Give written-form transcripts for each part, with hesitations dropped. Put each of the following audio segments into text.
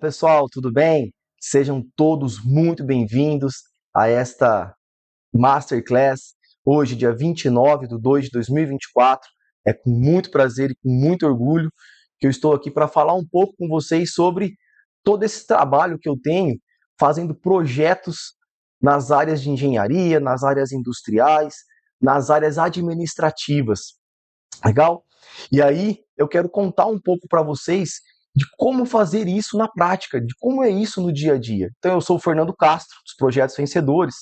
Pessoal, tudo bem? Sejam todos muito bem-vindos a esta Masterclass, hoje, dia 29/2/2024. É com muito prazer e com muito orgulho que eu estou aqui para falar um pouco com vocês sobre todo esse trabalho que eu tenho fazendo projetos nas áreas de engenharia, nas áreas industriais, nas áreas administrativas. Legal? E aí, eu quero contar um pouco para vocês de como fazer isso na prática, de como é isso no dia a dia. Então, eu sou o Fernando Castro, dos Projetos Vencedores,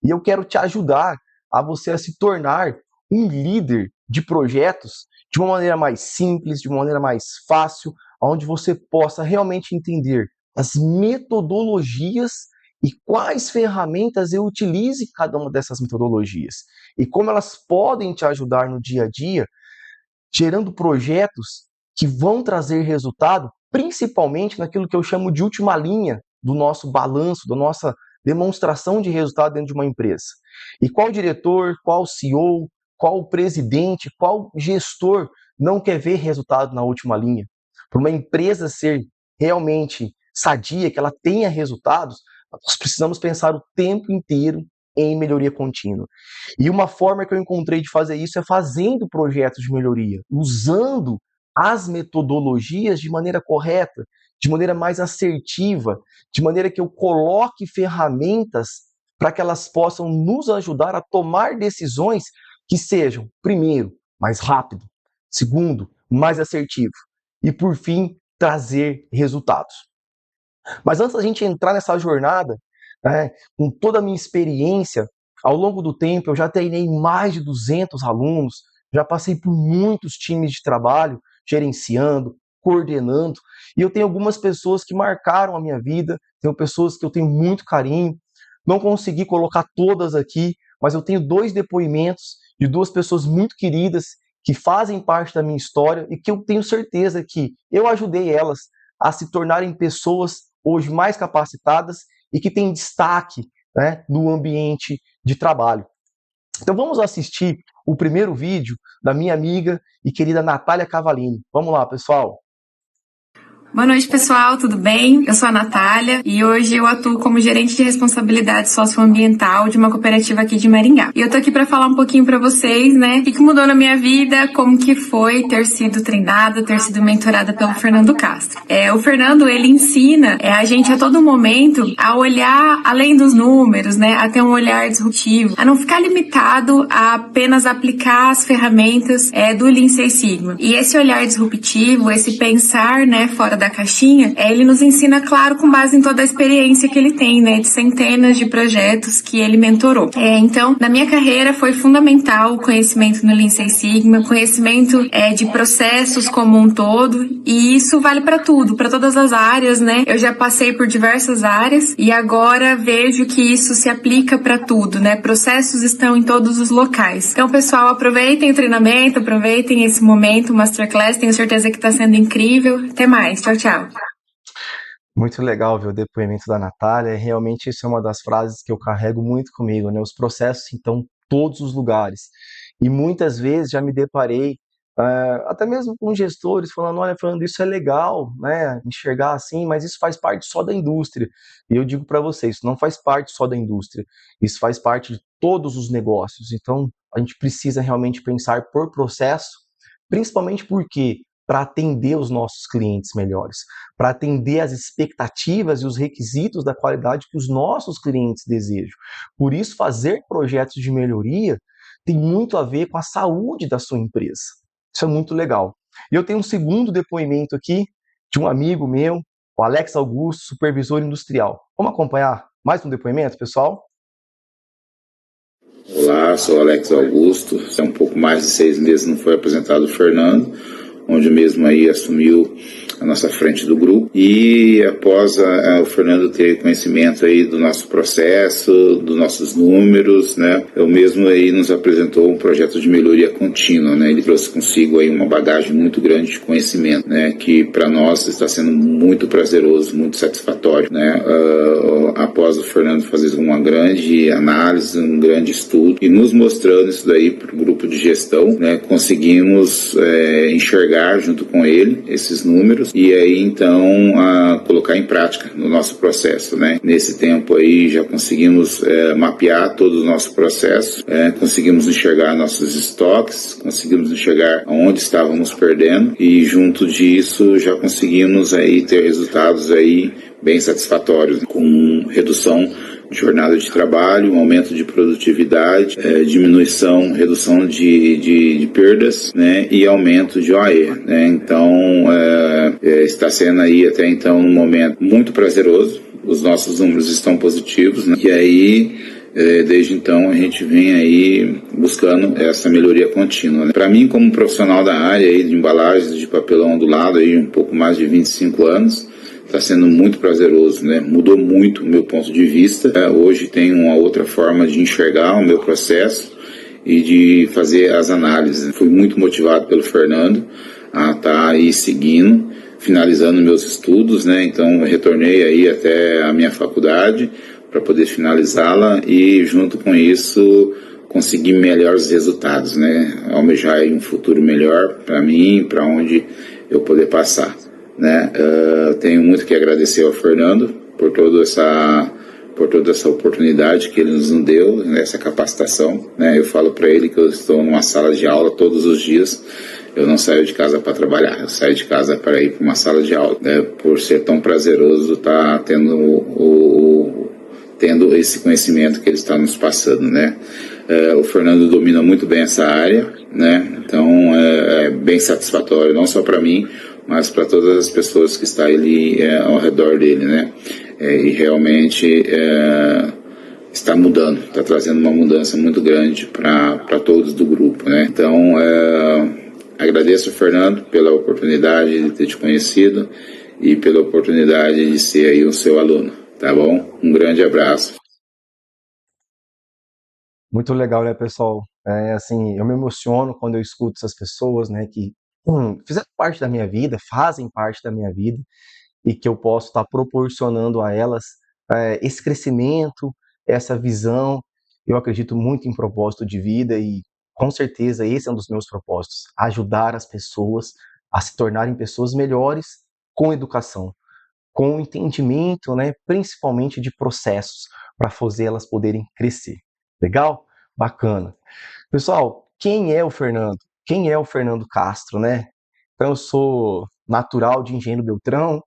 e eu quero te ajudar a você a se tornar um líder de projetos de uma maneira mais simples, de uma maneira mais fácil, onde você possa realmente entender as metodologias e quais ferramentas eu utilize cada uma dessas metodologias e como elas podem te ajudar no dia a dia, gerando projetos que vão trazer resultado, principalmente naquilo que eu chamo de última linha do nosso balanço, da nossa demonstração de resultado dentro de uma empresa. E qual diretor, qual CEO, qual presidente, qual gestor não quer ver resultado na última linha? Para uma empresa ser realmente sadia, que ela tenha resultados, nós precisamos pensar o tempo inteiro em melhoria contínua. E uma forma que eu encontrei de fazer isso é fazendo projetos de melhoria, usando as metodologias de maneira correta, de maneira mais assertiva, de maneira que eu coloque ferramentas para que elas possam nos ajudar a tomar decisões que sejam, primeiro, mais rápido, segundo, mais assertivo e, por fim, trazer resultados. Mas antes da gente entrar nessa jornada, com toda a minha experiência, ao longo do tempo eu já treinei mais de 200 alunos, já passei por muitos times de trabalho, gerenciando, coordenando, e eu tenho algumas pessoas que marcaram a minha vida, tenho pessoas que eu tenho muito carinho, não consegui colocar todas aqui, mas eu tenho 2 depoimentos de 2 pessoas muito queridas que fazem parte da minha história e que eu tenho certeza que eu ajudei elas a se tornarem pessoas hoje mais capacitadas e que têm destaque, no ambiente de trabalho. Então vamos assistir o primeiro vídeo da minha amiga e querida Natália Cavalini. Vamos lá, pessoal. Boa noite, pessoal, tudo bem? Eu sou a Natália e hoje eu atuo como gerente de responsabilidade socioambiental de uma cooperativa aqui de Maringá. E eu tô aqui para falar um pouquinho para vocês, o que mudou na minha vida, como que foi ter sido treinada, ter sido mentorada pelo Fernando Castro. O Fernando, ele ensina a gente a todo momento a olhar além dos números, a ter um olhar disruptivo, a não ficar limitado a apenas aplicar as ferramentas do Lean Six Sigma. E esse olhar disruptivo, esse pensar, fora da caixinha, ele nos ensina, claro, com base em toda a experiência que ele tem, de centenas de projetos que ele mentorou. Então, na minha carreira foi fundamental o conhecimento no Lean Six Sigma, conhecimento de processos como um todo, e isso vale para tudo, para todas as áreas, Eu já passei por diversas áreas e agora vejo que isso se aplica para tudo, Processos estão em todos os locais. Então, pessoal, aproveitem o treinamento, aproveitem esse momento, Masterclass, tenho certeza que está sendo incrível. Até mais. Tchau, tchau. Muito legal ver o depoimento da Natália. Realmente isso é uma das frases que eu carrego muito comigo, Os processos estão em todos os lugares. E muitas vezes já me deparei, até mesmo com gestores, falando, olha, Fernando, isso é legal, enxergar assim, mas isso faz parte só da indústria. E eu digo para vocês, isso não faz parte só da indústria, isso faz parte de todos os negócios. Então, a gente precisa realmente pensar por processo, principalmente porque para atender os nossos clientes melhores, para atender as expectativas e os requisitos da qualidade que os nossos clientes desejam. Por isso, fazer projetos de melhoria tem muito a ver com a saúde da sua empresa. Isso é muito legal. E eu tenho um segundo depoimento aqui de um amigo meu, o Alex Augusto, supervisor industrial. Vamos acompanhar mais um depoimento, pessoal? Olá, sou o Alex Augusto. Há um pouco mais de 6 meses não foi apresentado o Fernando, onde mesmo aí assumiu a nossa frente do grupo, e após o Fernando ter conhecimento aí do nosso processo, dos nossos números, eu mesmo aí nos apresentou um projeto de melhoria contínua, ele trouxe consigo aí uma bagagem muito grande de conhecimento, que para nós está sendo muito prazeroso, muito satisfatório, após o Fernando fazer uma grande análise, um grande estudo e nos mostrando isso daí para o grupo de gestão, conseguimos enxergar enxergar junto com ele esses números e aí então colocar em prática no nosso processo, né? Nesse tempo aí já conseguimos mapear todo o nosso processo, conseguimos enxergar nossos estoques, conseguimos enxergar onde estávamos perdendo e junto disso já conseguimos aí ter resultados aí bem satisfatórios, com redução de jornada de trabalho, um aumento de produtividade, redução de perdas, né, e aumento de OAE, né? Então, está sendo aí até então um momento muito prazeroso, os nossos números estão positivos, né? E aí, desde então, a gente vem aí buscando essa melhoria contínua, né? Para mim, como profissional da área aí de embalagens de papelão ondulado, aí um pouco mais de 25 anos, está sendo muito prazeroso, né? Mudou muito o meu ponto de vista. Hoje tenho uma outra forma de enxergar o meu processo e de fazer as análises. Fui muito motivado pelo Fernando a estar aí seguindo, finalizando meus estudos, né? Então, eu retornei aí até a minha faculdade para poder finalizá-la e, junto com isso, conseguir melhores resultados, né? Almejar aí um futuro melhor para mim, para onde eu poder passar, né? Tenho muito que agradecer ao Fernando por toda essa oportunidade que ele nos deu, nessa capacitação, né? Eu falo para ele que eu estou numa sala de aula todos os dias. Eu não saio de casa para trabalhar, eu saio de casa para ir para uma sala de aula, né? Por ser tão prazeroso estar tendo esse conhecimento que ele está nos passando, né? O Fernando domina muito bem essa área, né? Então é bem satisfatório, não só para mim, mas para todas as pessoas que estão ali ao redor dele, né? E realmente está mudando, está trazendo uma mudança muito grande para todos do grupo, né? Então, agradeço, Fernando, pela oportunidade de ter te conhecido e pela oportunidade de ser aí o seu aluno, tá bom? Um grande abraço. Muito legal, né, pessoal? Assim, eu me emociono quando eu escuto essas pessoas, né, que fizeram parte da minha vida, fazem parte da minha vida, e que eu posso estar proporcionando a elas esse crescimento, essa visão. Eu acredito muito em propósito de vida e, com certeza, esse é um dos meus propósitos: ajudar as pessoas a se tornarem pessoas melhores com educação, com entendimento, né, principalmente de processos, para fazer elas poderem crescer. Legal? Bacana. Pessoal, quem é o Fernando? Quem é o Fernando Castro, né? Então, eu sou natural de Engenheiro Beltrão,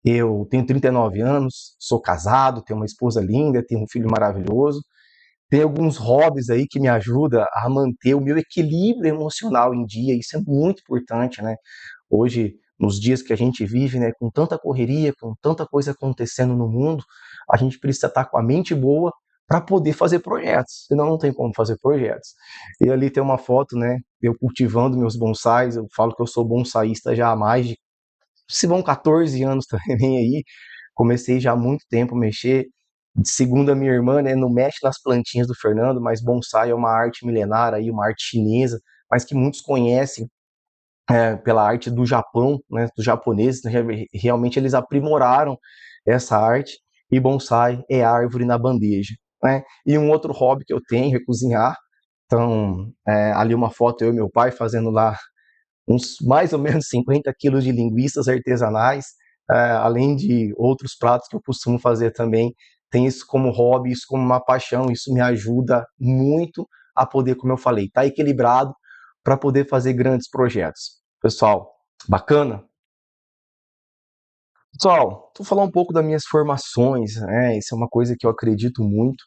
eu tenho 39 anos, sou casado, tenho uma esposa linda, tenho um filho maravilhoso, tenho alguns hobbies aí que me ajudam a manter o meu equilíbrio emocional em dia, isso é muito importante, né? Hoje, nos dias que a gente vive, né, com tanta correria, com tanta coisa acontecendo no mundo, a gente precisa estar com a mente boa para poder fazer projetos, senão não tem como fazer projetos. E ali tem uma foto, né, eu cultivando meus bonsais, eu falo que eu sou bonsaísta já há mais de, se vão 14 anos também aí, comecei já há muito tempo a mexer. Segundo a minha irmã, né, não mexe nas plantinhas do Fernando, mas bonsai é uma arte milenar, aí, uma arte chinesa, mas que muitos conhecem pela arte do Japão, né, dos japoneses. Realmente eles aprimoraram essa arte, e bonsai é árvore na bandeja, né? E um outro hobby que eu tenho é cozinhar. Então, ali uma foto eu e meu pai fazendo lá uns mais ou menos 50 quilos de linguiças artesanais, além de outros pratos que eu costumo fazer também. Tem isso como hobby, isso como uma paixão, isso me ajuda muito a poder, como eu falei, estar equilibrado para poder fazer grandes projetos. Pessoal, bacana? Pessoal, vou falar um pouco das minhas formações, né? Isso é uma coisa que eu acredito muito,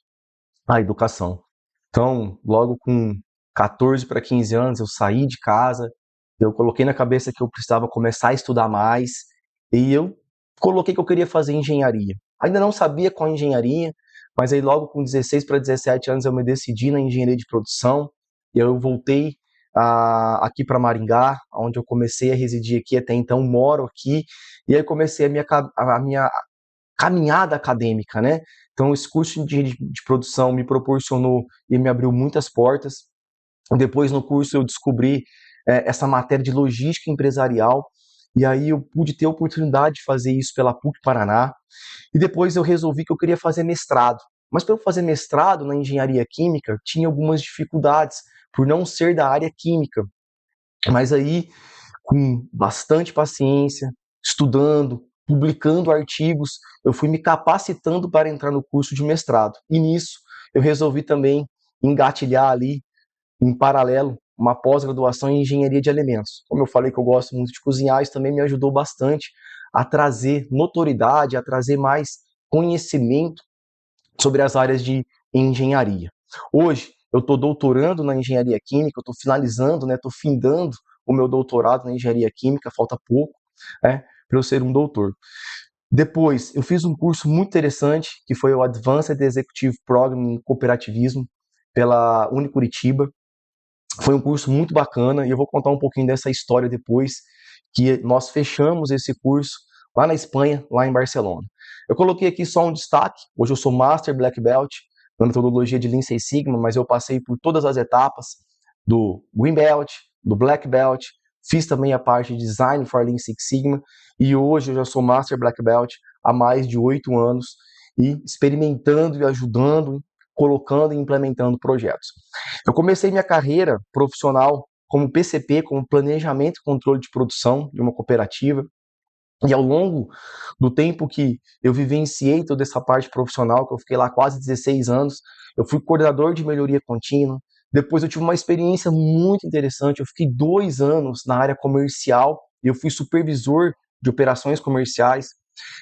a educação. Então, logo com 14 para 15 anos, eu saí de casa, eu coloquei na cabeça que eu precisava começar a estudar mais, e eu coloquei que eu queria fazer engenharia. Ainda não sabia qual engenharia, mas aí logo com 16 para 17 anos eu me decidi na engenharia de produção, e eu voltei aqui para Maringá, onde eu comecei a residir aqui, até então moro aqui, e aí comecei a minha caminhada acadêmica, né? Então, esse curso de produção me proporcionou e me abriu muitas portas. Depois, no curso, eu descobri essa matéria de logística empresarial, e aí eu pude ter a oportunidade de fazer isso pela PUC Paraná. E depois eu resolvi que eu queria fazer mestrado. Mas para eu fazer mestrado na engenharia química, tinha algumas dificuldades, por não ser da área química. Mas aí, com bastante paciência, estudando, publicando artigos, eu fui me capacitando para entrar no curso de mestrado. E nisso eu resolvi também engatilhar ali, em paralelo, uma pós-graduação em engenharia de alimentos. Como eu falei que eu gosto muito de cozinhar, isso também me ajudou bastante a trazer notoriedade, a trazer mais conhecimento sobre as áreas de engenharia. Hoje, eu estou doutorando na engenharia química, eu estou finalizando, estou findando o meu doutorado na engenharia química, falta pouco, para eu ser um doutor. Depois, eu fiz um curso muito interessante, que foi o Advanced Executive Program em Cooperativismo, pela Unicuritiba. Foi um curso muito bacana, e eu vou contar um pouquinho dessa história depois, que nós fechamos esse curso lá na Espanha, lá em Barcelona. Eu coloquei aqui só um destaque, hoje eu sou Master Black Belt, na metodologia de Lean Six Sigma, mas eu passei por todas as etapas do Green Belt, do Black Belt, fiz também a parte de Design for Lean Six Sigma, e hoje eu já sou Master Black Belt há mais de 8 anos, e experimentando e ajudando, colocando e implementando projetos. Eu comecei minha carreira profissional como PCP, como Planejamento e Controle de Produção de uma cooperativa, e ao longo do tempo que eu vivenciei toda essa parte profissional, que eu fiquei lá quase 16 anos, eu fui coordenador de melhoria contínua. Depois eu tive uma experiência muito interessante, eu fiquei 2 anos na área comercial, eu fui supervisor de operações comerciais.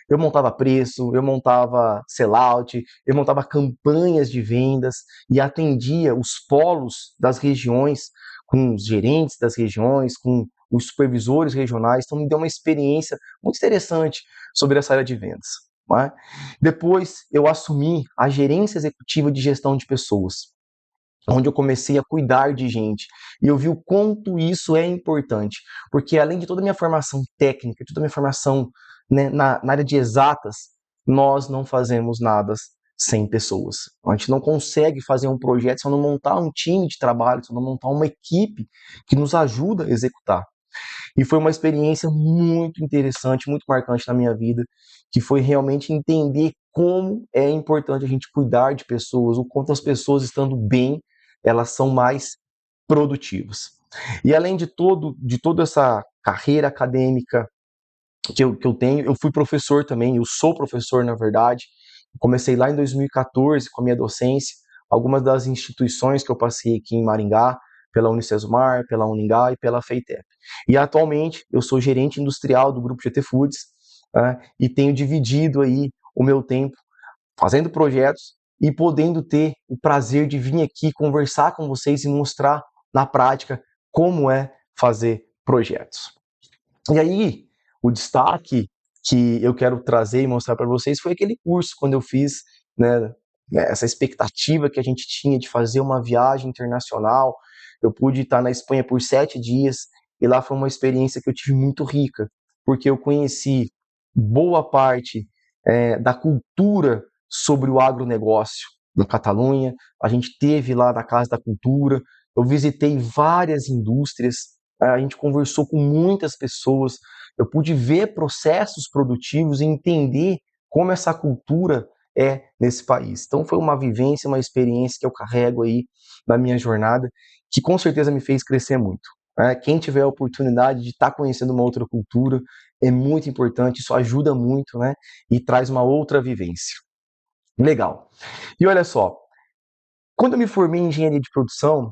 Eu montava preço, eu montava sellout, eu montava campanhas de vendas e atendia os polos das regiões com os gerentes das regiões, com os supervisores regionais. Então me deu uma experiência muito interessante sobre essa área de vendas. Né? Depois eu assumi a gerência executiva de gestão de pessoas, onde eu comecei a cuidar de gente. E eu vi o quanto isso é importante, porque além de toda a minha formação técnica, toda a minha formação na área de exatas, nós não fazemos nada sem pessoas. A gente não consegue fazer um projeto se eu não montar um time de trabalho, se eu não montar uma equipe que nos ajuda a executar. E foi uma experiência muito interessante, muito marcante na minha vida, que foi realmente entender como é importante a gente cuidar de pessoas, o quanto as pessoas estando bem, elas são mais produtivas. E além de toda essa carreira acadêmica que eu tenho, eu fui professor também, eu sou professor, na verdade. Comecei lá em 2014 com a minha docência, algumas das instituições que eu passei aqui em Maringá, pela Unicesumar, pela Uningá e pela FEITEP. E atualmente eu sou gerente industrial do Grupo GT Foods, e tenho dividido aí o meu tempo fazendo projetos e podendo ter o prazer de vir aqui conversar com vocês e mostrar na prática como é fazer projetos. E aí, o destaque que eu quero trazer e mostrar para vocês foi aquele curso, quando eu fiz, essa expectativa que a gente tinha de fazer uma viagem internacional. Eu pude estar na Espanha por 7 dias, e lá foi uma experiência que eu tive muito rica, porque eu conheci boa parte da cultura sobre o agronegócio na Catalunha. A gente teve lá na Casa da Cultura, eu visitei várias indústrias, a gente conversou com muitas pessoas, eu pude ver processos produtivos e entender como essa cultura é nesse país. Então foi uma vivência, uma experiência que eu carrego aí na minha jornada, que com certeza me fez crescer muito. Quem tiver a oportunidade de estar conhecendo uma outra cultura, é muito importante, isso ajuda muito, e traz uma outra vivência. Legal. E olha só, quando eu me formei em engenharia de produção,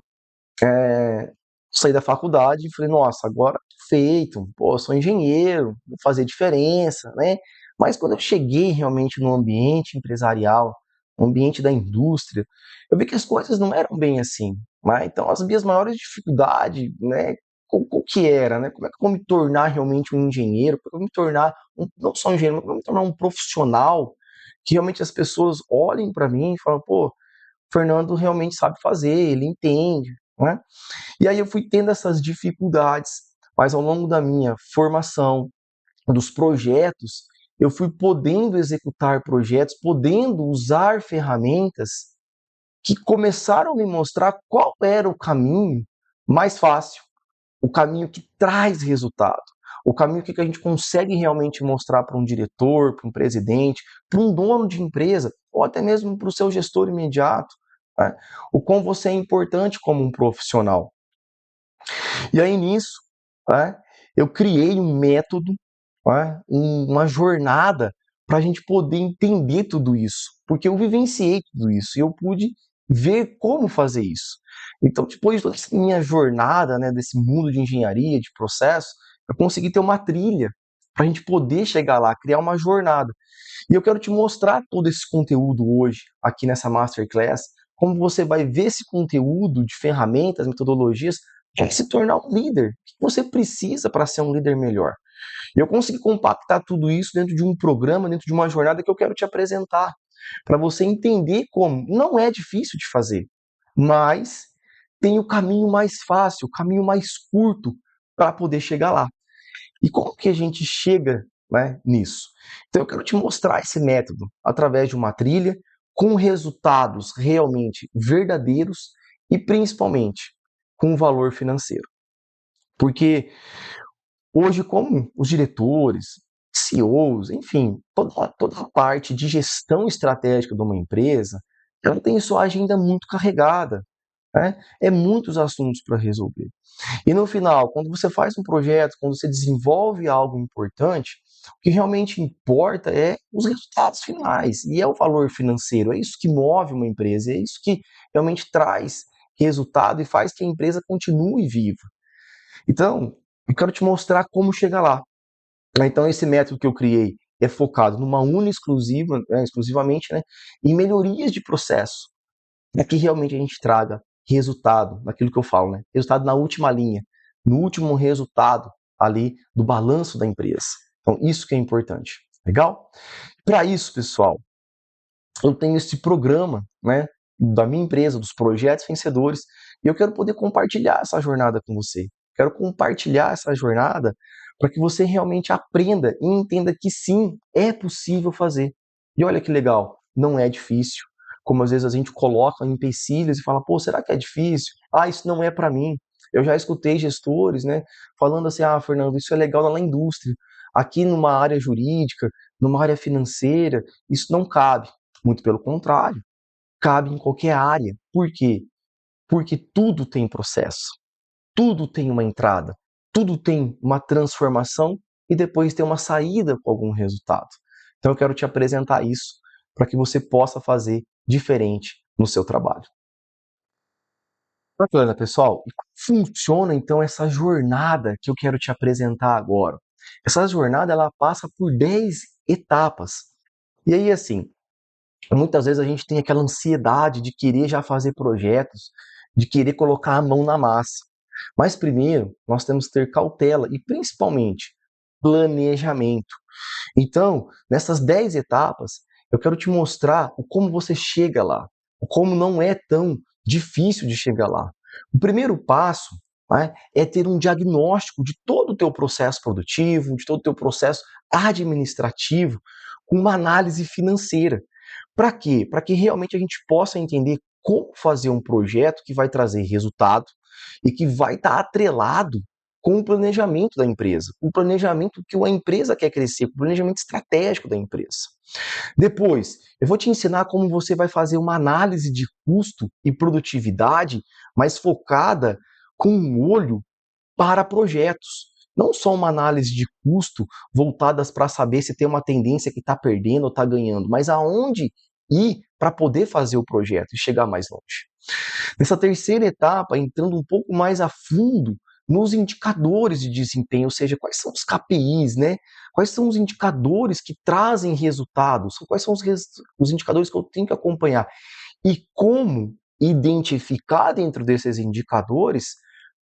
saí da faculdade e falei, nossa, agora feito, pô, sou engenheiro, vou fazer diferença, Mas quando eu cheguei realmente no ambiente empresarial, no ambiente da indústria, eu vi que as coisas não eram bem assim, Então as minhas maiores dificuldades, qual que era, Como é que eu vou me tornar realmente um engenheiro? Como é que eu vou me tornar, não só um engenheiro, mas como eu vou me tornar um profissional que realmente as pessoas olhem para mim e falam, pô, Fernando realmente sabe fazer, ele entende, E aí eu fui tendo essas dificuldades, mas ao longo da minha formação, dos projetos, eu fui podendo executar projetos, podendo usar ferramentas que começaram a me mostrar qual era o caminho mais fácil, o caminho que traz resultado, o caminho que a gente consegue realmente mostrar para um diretor, para um presidente, para um dono de empresa, ou até mesmo para o seu gestor imediato, o quão você é importante como um profissional. E aí nisso, eu criei um método, né, uma jornada para a gente poder entender tudo isso, porque eu vivenciei tudo isso e eu pude ver como fazer isso. Então, depois dessa minha jornada, né, desse mundo de engenharia, de processo, eu consegui ter uma trilha para a gente poder chegar lá, criar uma jornada. E eu quero te mostrar todo esse conteúdo hoje, aqui nessa Masterclass, como você vai ver esse conteúdo de ferramentas, metodologias, para se tornar um líder. O que você precisa para ser um líder melhor? E eu consegui compactar tudo isso dentro de um programa, dentro de uma jornada que eu quero te apresentar, para você entender como. Não é difícil de fazer, mas tem o caminho mais fácil, o caminho mais curto para poder chegar lá. E como que a gente chega, né, nisso? Então eu quero te mostrar esse método através de uma trilha com resultados realmente verdadeiros e principalmente com valor financeiro. Porque hoje, como os diretores, CEOs, enfim, toda a parte de gestão estratégica de uma empresa, ela tem sua agenda muito carregada, né? É muitos assuntos para resolver. E no final, quando você faz um projeto, quando você desenvolve algo importante, o que realmente importa é os resultados finais, e é o valor financeiro, é isso que move uma empresa, é isso que realmente traz resultado e faz que a empresa continue viva. Então, eu quero te mostrar como chegar lá. Então, esse método que eu criei é focado numa exclusivamente, né, em melhorias de processo, para que realmente a gente traga resultado, naquilo que eu falo, né? Resultado na última linha, no último resultado ali do balanço da empresa. Então, isso que é importante. Legal? Para isso, pessoal, eu tenho esse programa, né, da minha empresa, dos projetos vencedores, e eu quero poder compartilhar essa jornada com você. Quero compartilhar essa jornada para que você realmente aprenda e entenda que sim, é possível fazer. E olha que legal, não é difícil. Como às vezes a gente coloca empecilhos e fala, pô, será que é difícil? Ah, isso não é para mim. Eu já escutei gestores, né, falando assim, ah, Fernando, isso é legal na indústria. Aqui numa área jurídica, numa área financeira, isso não cabe. Muito pelo contrário, cabe em qualquer área. Por quê? Porque tudo tem processo, tudo tem uma entrada, tudo tem uma transformação e depois tem uma saída com algum resultado. Então eu quero te apresentar isso para que você possa fazer diferente no seu trabalho. Bacana, pessoal. E como funciona então essa jornada que eu quero te apresentar agora? Essa jornada ela passa por 10 etapas. E aí assim, muitas vezes a gente tem aquela ansiedade de querer já fazer projetos, de querer colocar a mão na massa. Mas primeiro, nós temos que ter cautela e principalmente planejamento. Então, nessas 10 etapas, eu quero te mostrar o como você chega lá, o como não é tão difícil de chegar lá. O primeiro passo, né, é ter um diagnóstico de todo o teu processo produtivo, de todo o teu processo administrativo, com uma análise financeira. Para quê? Para que realmente a gente possa entender como fazer um projeto que vai trazer resultado e que vai estar atrelado com o planejamento da empresa, o planejamento que a empresa quer crescer, o planejamento estratégico da empresa. Depois, eu vou te ensinar como você vai fazer uma análise de custo e produtividade mais focada com um olho para projetos. Não só uma análise de custo voltadas para saber se tem uma tendência que está perdendo ou está ganhando, mas aonde ir para poder fazer o projeto e chegar mais longe. Nessa terceira etapa, entrando um pouco mais a fundo nos indicadores de desempenho, ou seja, quais são os KPIs, né? Quais são os indicadores que trazem resultados? Quais são os indicadores que eu tenho que acompanhar? E como identificar dentro desses indicadores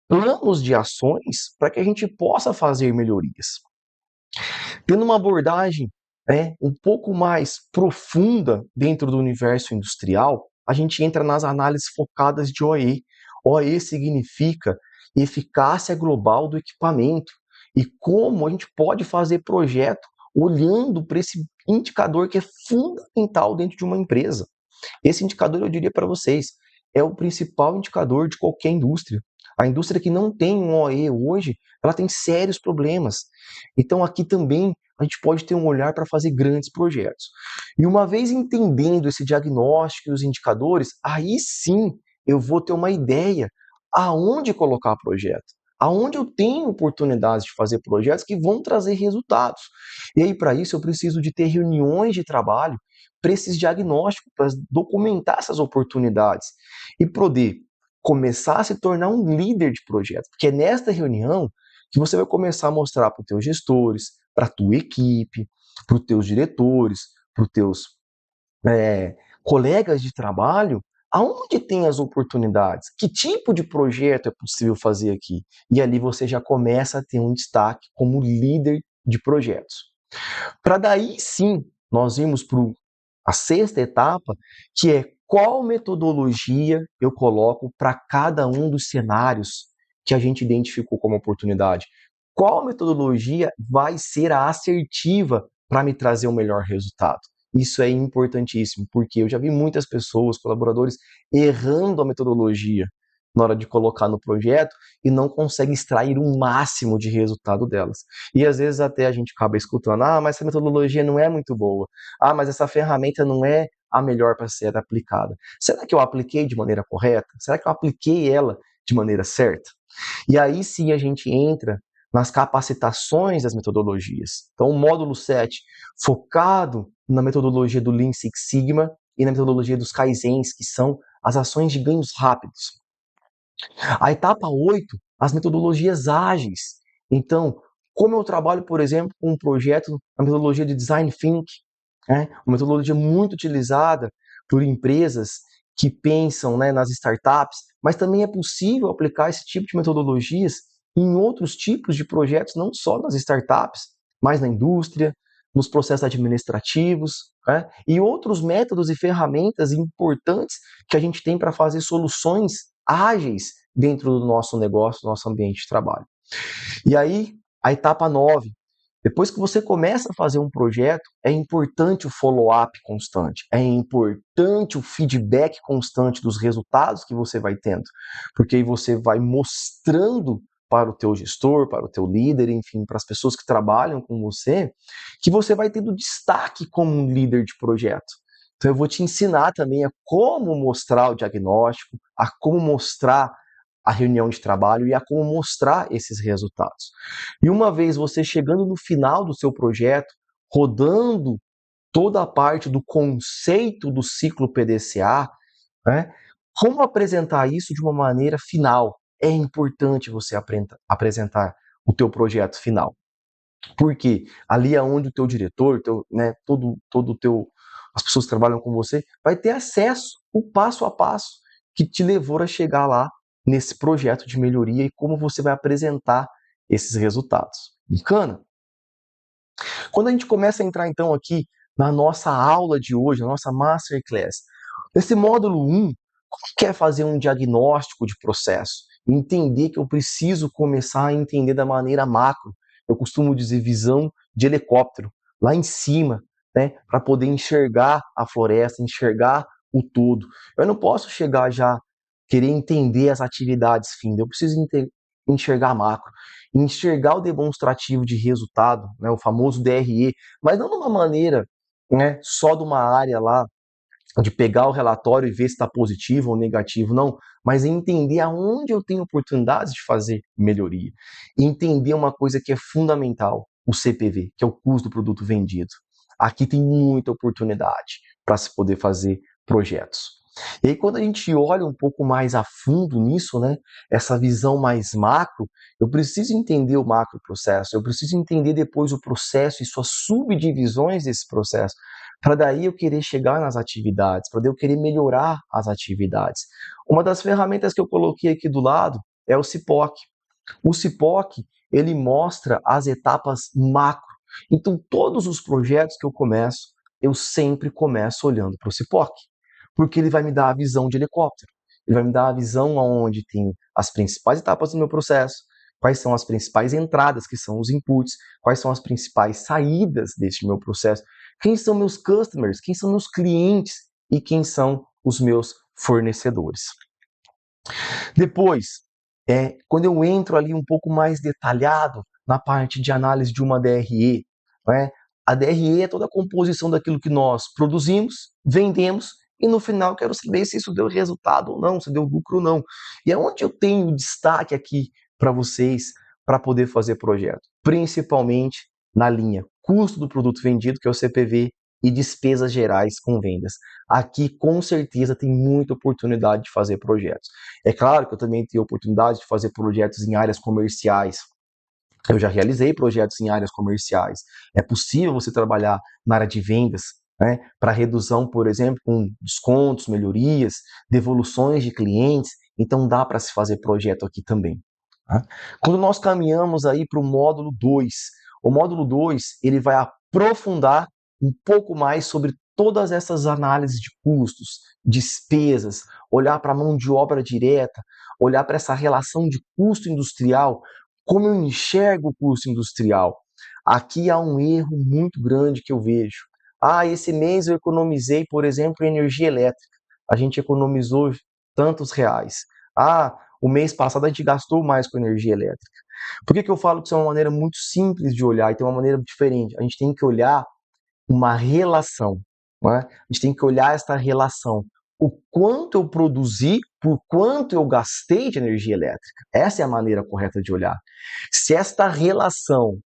planos de ações para que a gente possa fazer melhorias. Tendo uma abordagem, né, um pouco mais profunda dentro do universo industrial, a gente entra nas análises focadas de OE. OE significa eficácia global do equipamento e como a gente pode fazer projeto olhando para esse indicador que é fundamental dentro de uma empresa. Esse indicador, eu diria para vocês, é o principal indicador de qualquer indústria. A indústria que não tem um OE hoje, ela tem sérios problemas. Então aqui também a gente pode ter um olhar para fazer grandes projetos. E uma vez entendendo esse diagnóstico e os indicadores, aí sim eu vou ter uma ideia aonde colocar o projeto, aonde eu tenho oportunidades de fazer projetos que vão trazer resultados. E aí, para isso, eu preciso de ter reuniões de trabalho para esses diagnósticos, para documentar essas oportunidades e poder começar a se tornar um líder de projetos. Porque é nesta reunião que você vai começar a mostrar para os teus gestores, para a tua equipe, para os teus diretores, para os teus colegas de trabalho, aonde tem as oportunidades, que tipo de projeto é possível fazer aqui. E ali você já começa a ter um destaque como líder de projetos. Para daí sim, nós irmos para a sexta etapa, que é qual metodologia eu coloco para cada um dos cenários que a gente identificou como oportunidade. Qual metodologia vai ser a assertiva para me trazer o melhor resultado? Isso é importantíssimo, porque eu já vi muitas pessoas, colaboradores, errando a metodologia na hora de colocar no projeto e não conseguem extrair o máximo de resultado delas. E às vezes até a gente acaba escutando, mas essa metodologia não é muito boa, mas essa ferramenta não é a melhor para ser aplicada. Será que eu apliquei de maneira correta? Será que eu apliquei ela de maneira certa? E aí sim a gente entra nas capacitações das metodologias. Então, o módulo 7, focado na metodologia do Lean Six Sigma e na metodologia dos Kaizens, que são as ações de ganhos rápidos. A etapa 8, as metodologias ágeis. Então, como eu trabalho, por exemplo, com um projeto na metodologia de Design Thinking, uma metodologia muito utilizada por empresas que pensam nas startups, mas também é possível aplicar esse tipo de metodologias em outros tipos de projetos, não só nas startups, mas na indústria, nos processos administrativos, e outros métodos e ferramentas importantes que a gente tem para fazer soluções ágeis dentro do nosso negócio, nosso ambiente de trabalho. E aí, a etapa 9, depois que você começa a fazer um projeto, é importante o follow-up constante, é importante o feedback constante dos resultados que você vai tendo, porque aí você vai mostrando para o teu gestor, para o teu líder, enfim, para as pessoas que trabalham com você, que você vai tendo destaque como um líder de projeto. Então eu vou te ensinar também a como mostrar o diagnóstico, a como mostrar a reunião de trabalho e a como mostrar esses resultados. E uma vez você chegando no final do seu projeto, rodando toda a parte do conceito do ciclo PDCA, como apresentar isso de uma maneira final? É importante você apresentar o teu projeto final. Porque ali é onde o teu diretor, as pessoas que trabalham com você, vai ter acesso o passo a passo que te levou a chegar lá nesse projeto de melhoria e como você vai apresentar esses resultados. Bacana? Quando a gente começa a entrar então aqui na nossa aula de hoje, na nossa Masterclass, nesse módulo 1, como que é fazer um diagnóstico de processo? Entender que eu preciso começar a entender da maneira macro. Eu costumo dizer visão de helicóptero, lá em cima, para poder enxergar a floresta, enxergar o todo. Eu não posso chegar já querer entender as atividades fim, eu preciso enxergar macro, enxergar o demonstrativo de resultado, o famoso DRE, mas não de uma maneira só de uma área lá, de pegar o relatório e ver se está positivo ou negativo, não, mas entender aonde eu tenho oportunidades de fazer melhoria. E entender uma coisa que é fundamental, o CPV, que é o custo do produto vendido. Aqui tem muita oportunidade para se poder fazer projetos. E aí, quando a gente olha um pouco mais a fundo nisso, essa visão mais macro, eu preciso entender o macro processo, eu preciso entender depois o processo e suas subdivisões desse processo, para daí eu querer chegar nas atividades, para daí eu querer melhorar as atividades. Uma das ferramentas que eu coloquei aqui do lado é o CIPOC. O CIPOC, ele mostra as etapas macro. Então, todos os projetos que eu começo, eu sempre começo olhando para o CIPOC, porque ele vai me dar a visão de helicóptero. Ele vai me dar a visão onde tem as principais etapas do meu processo, quais são as principais entradas, que são os inputs, quais são as principais saídas deste meu processo, quem são meus customers, quem são meus clientes e quem são os meus fornecedores. Depois, quando eu entro ali um pouco mais detalhado na parte de análise de uma DRE, a DRE é toda a composição daquilo que nós produzimos, vendemos, e no final quero saber se isso deu resultado ou não, se deu lucro ou não. E é onde eu tenho destaque aqui para vocês para poder fazer projeto, principalmente na linha custo do produto vendido, que é o CPV, e despesas gerais com vendas. Aqui, com certeza, tem muita oportunidade de fazer projetos. É claro que eu também tenho oportunidade de fazer projetos em áreas comerciais. Eu já realizei projetos em áreas comerciais. É possível você trabalhar na área de vendas, né, para redução, por exemplo, com descontos, melhorias, devoluções de clientes. Então, dá para se fazer projeto aqui também. Tá? Quando nós caminhamos aí para o módulo 2, o módulo 2 ele vai aprofundar um pouco mais sobre todas essas análises de custos, despesas, olhar para a mão de obra direta, olhar para essa relação de custo industrial, como eu enxergo o custo industrial. Aqui há um erro muito grande que eu vejo. Esse mês eu economizei, por exemplo, energia elétrica. A gente economizou tantos reais. O mês passado a gente gastou mais com energia elétrica. Por que eu falo que isso é uma maneira muito simples de olhar e tem uma maneira diferente? A gente tem que olhar uma relação, não é? A gente tem que olhar esta relação. O quanto eu produzi, por quanto eu gastei de energia elétrica. Essa é a maneira correta de olhar. Se esta relação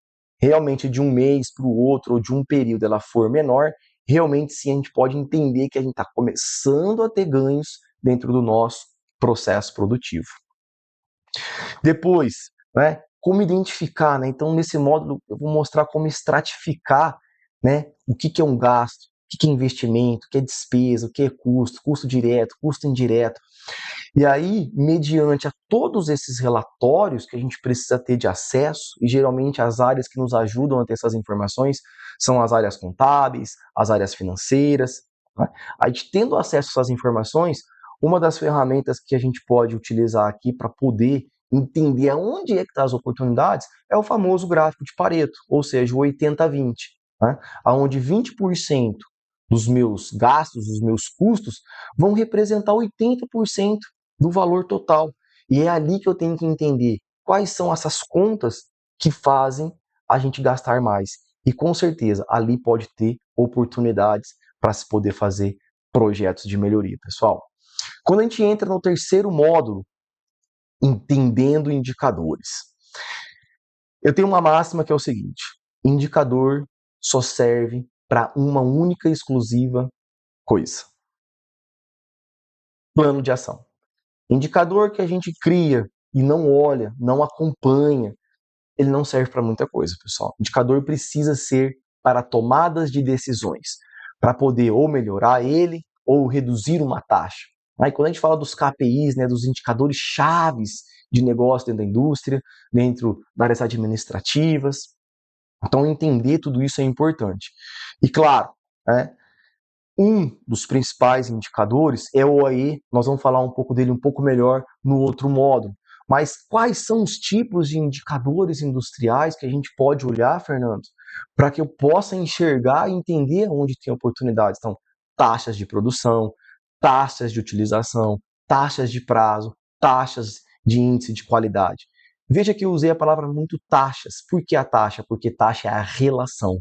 realmente de um mês para o outro, ou de um período, ela for menor, realmente sim a gente pode entender que a gente está começando a ter ganhos dentro do nosso processo produtivo. Depois, né, como identificar, né? Então, nesse módulo, eu vou mostrar como estratificar, né, o que é um gasto, o que é investimento, o que é despesa, o que é custo, custo direto, custo indireto. E aí, mediante a todos esses relatórios que a gente precisa ter de acesso, e geralmente as áreas que nos ajudam a ter essas informações são as áreas contábeis, as áreas financeiras. Né? A gente tendo acesso a essas informações, uma das ferramentas que a gente pode utilizar aqui para poder entender aonde é que estão as oportunidades é o famoso gráfico de Pareto, ou seja, o 80-20, né? Onde 20% dos meus gastos, dos meus custos, vão representar 80% do valor total. E é ali que eu tenho que entender quais são essas contas que fazem a gente gastar mais. E com certeza, ali pode ter oportunidades para se poder fazer projetos de melhoria, pessoal. Quando a gente entra no terceiro módulo, entendendo indicadores. Eu tenho uma máxima que é o seguinte: indicador só serve para uma única e exclusiva coisa: plano de ação. Indicador que a gente cria e não olha, não acompanha, ele não serve para muita coisa, pessoal. Indicador precisa ser para tomadas de decisões, para poder ou melhorar ele ou reduzir uma taxa. Aí, quando a gente fala dos KPIs, né, dos indicadores chaves de negócio dentro da indústria, dentro das áreas administrativas, então entender tudo isso é importante. E claro, né, um dos principais indicadores é o OAE, nós vamos falar um pouco dele um pouco melhor no outro módulo. Mas quais são os tipos de indicadores industriais que a gente pode olhar, Fernando, para que eu possa enxergar e entender onde tem oportunidades? Então, taxas de produção, taxas de utilização, taxas de prazo, taxas de índice de qualidade. Veja que eu usei a palavra muito taxas. Por que a taxa? Porque taxa é a relação.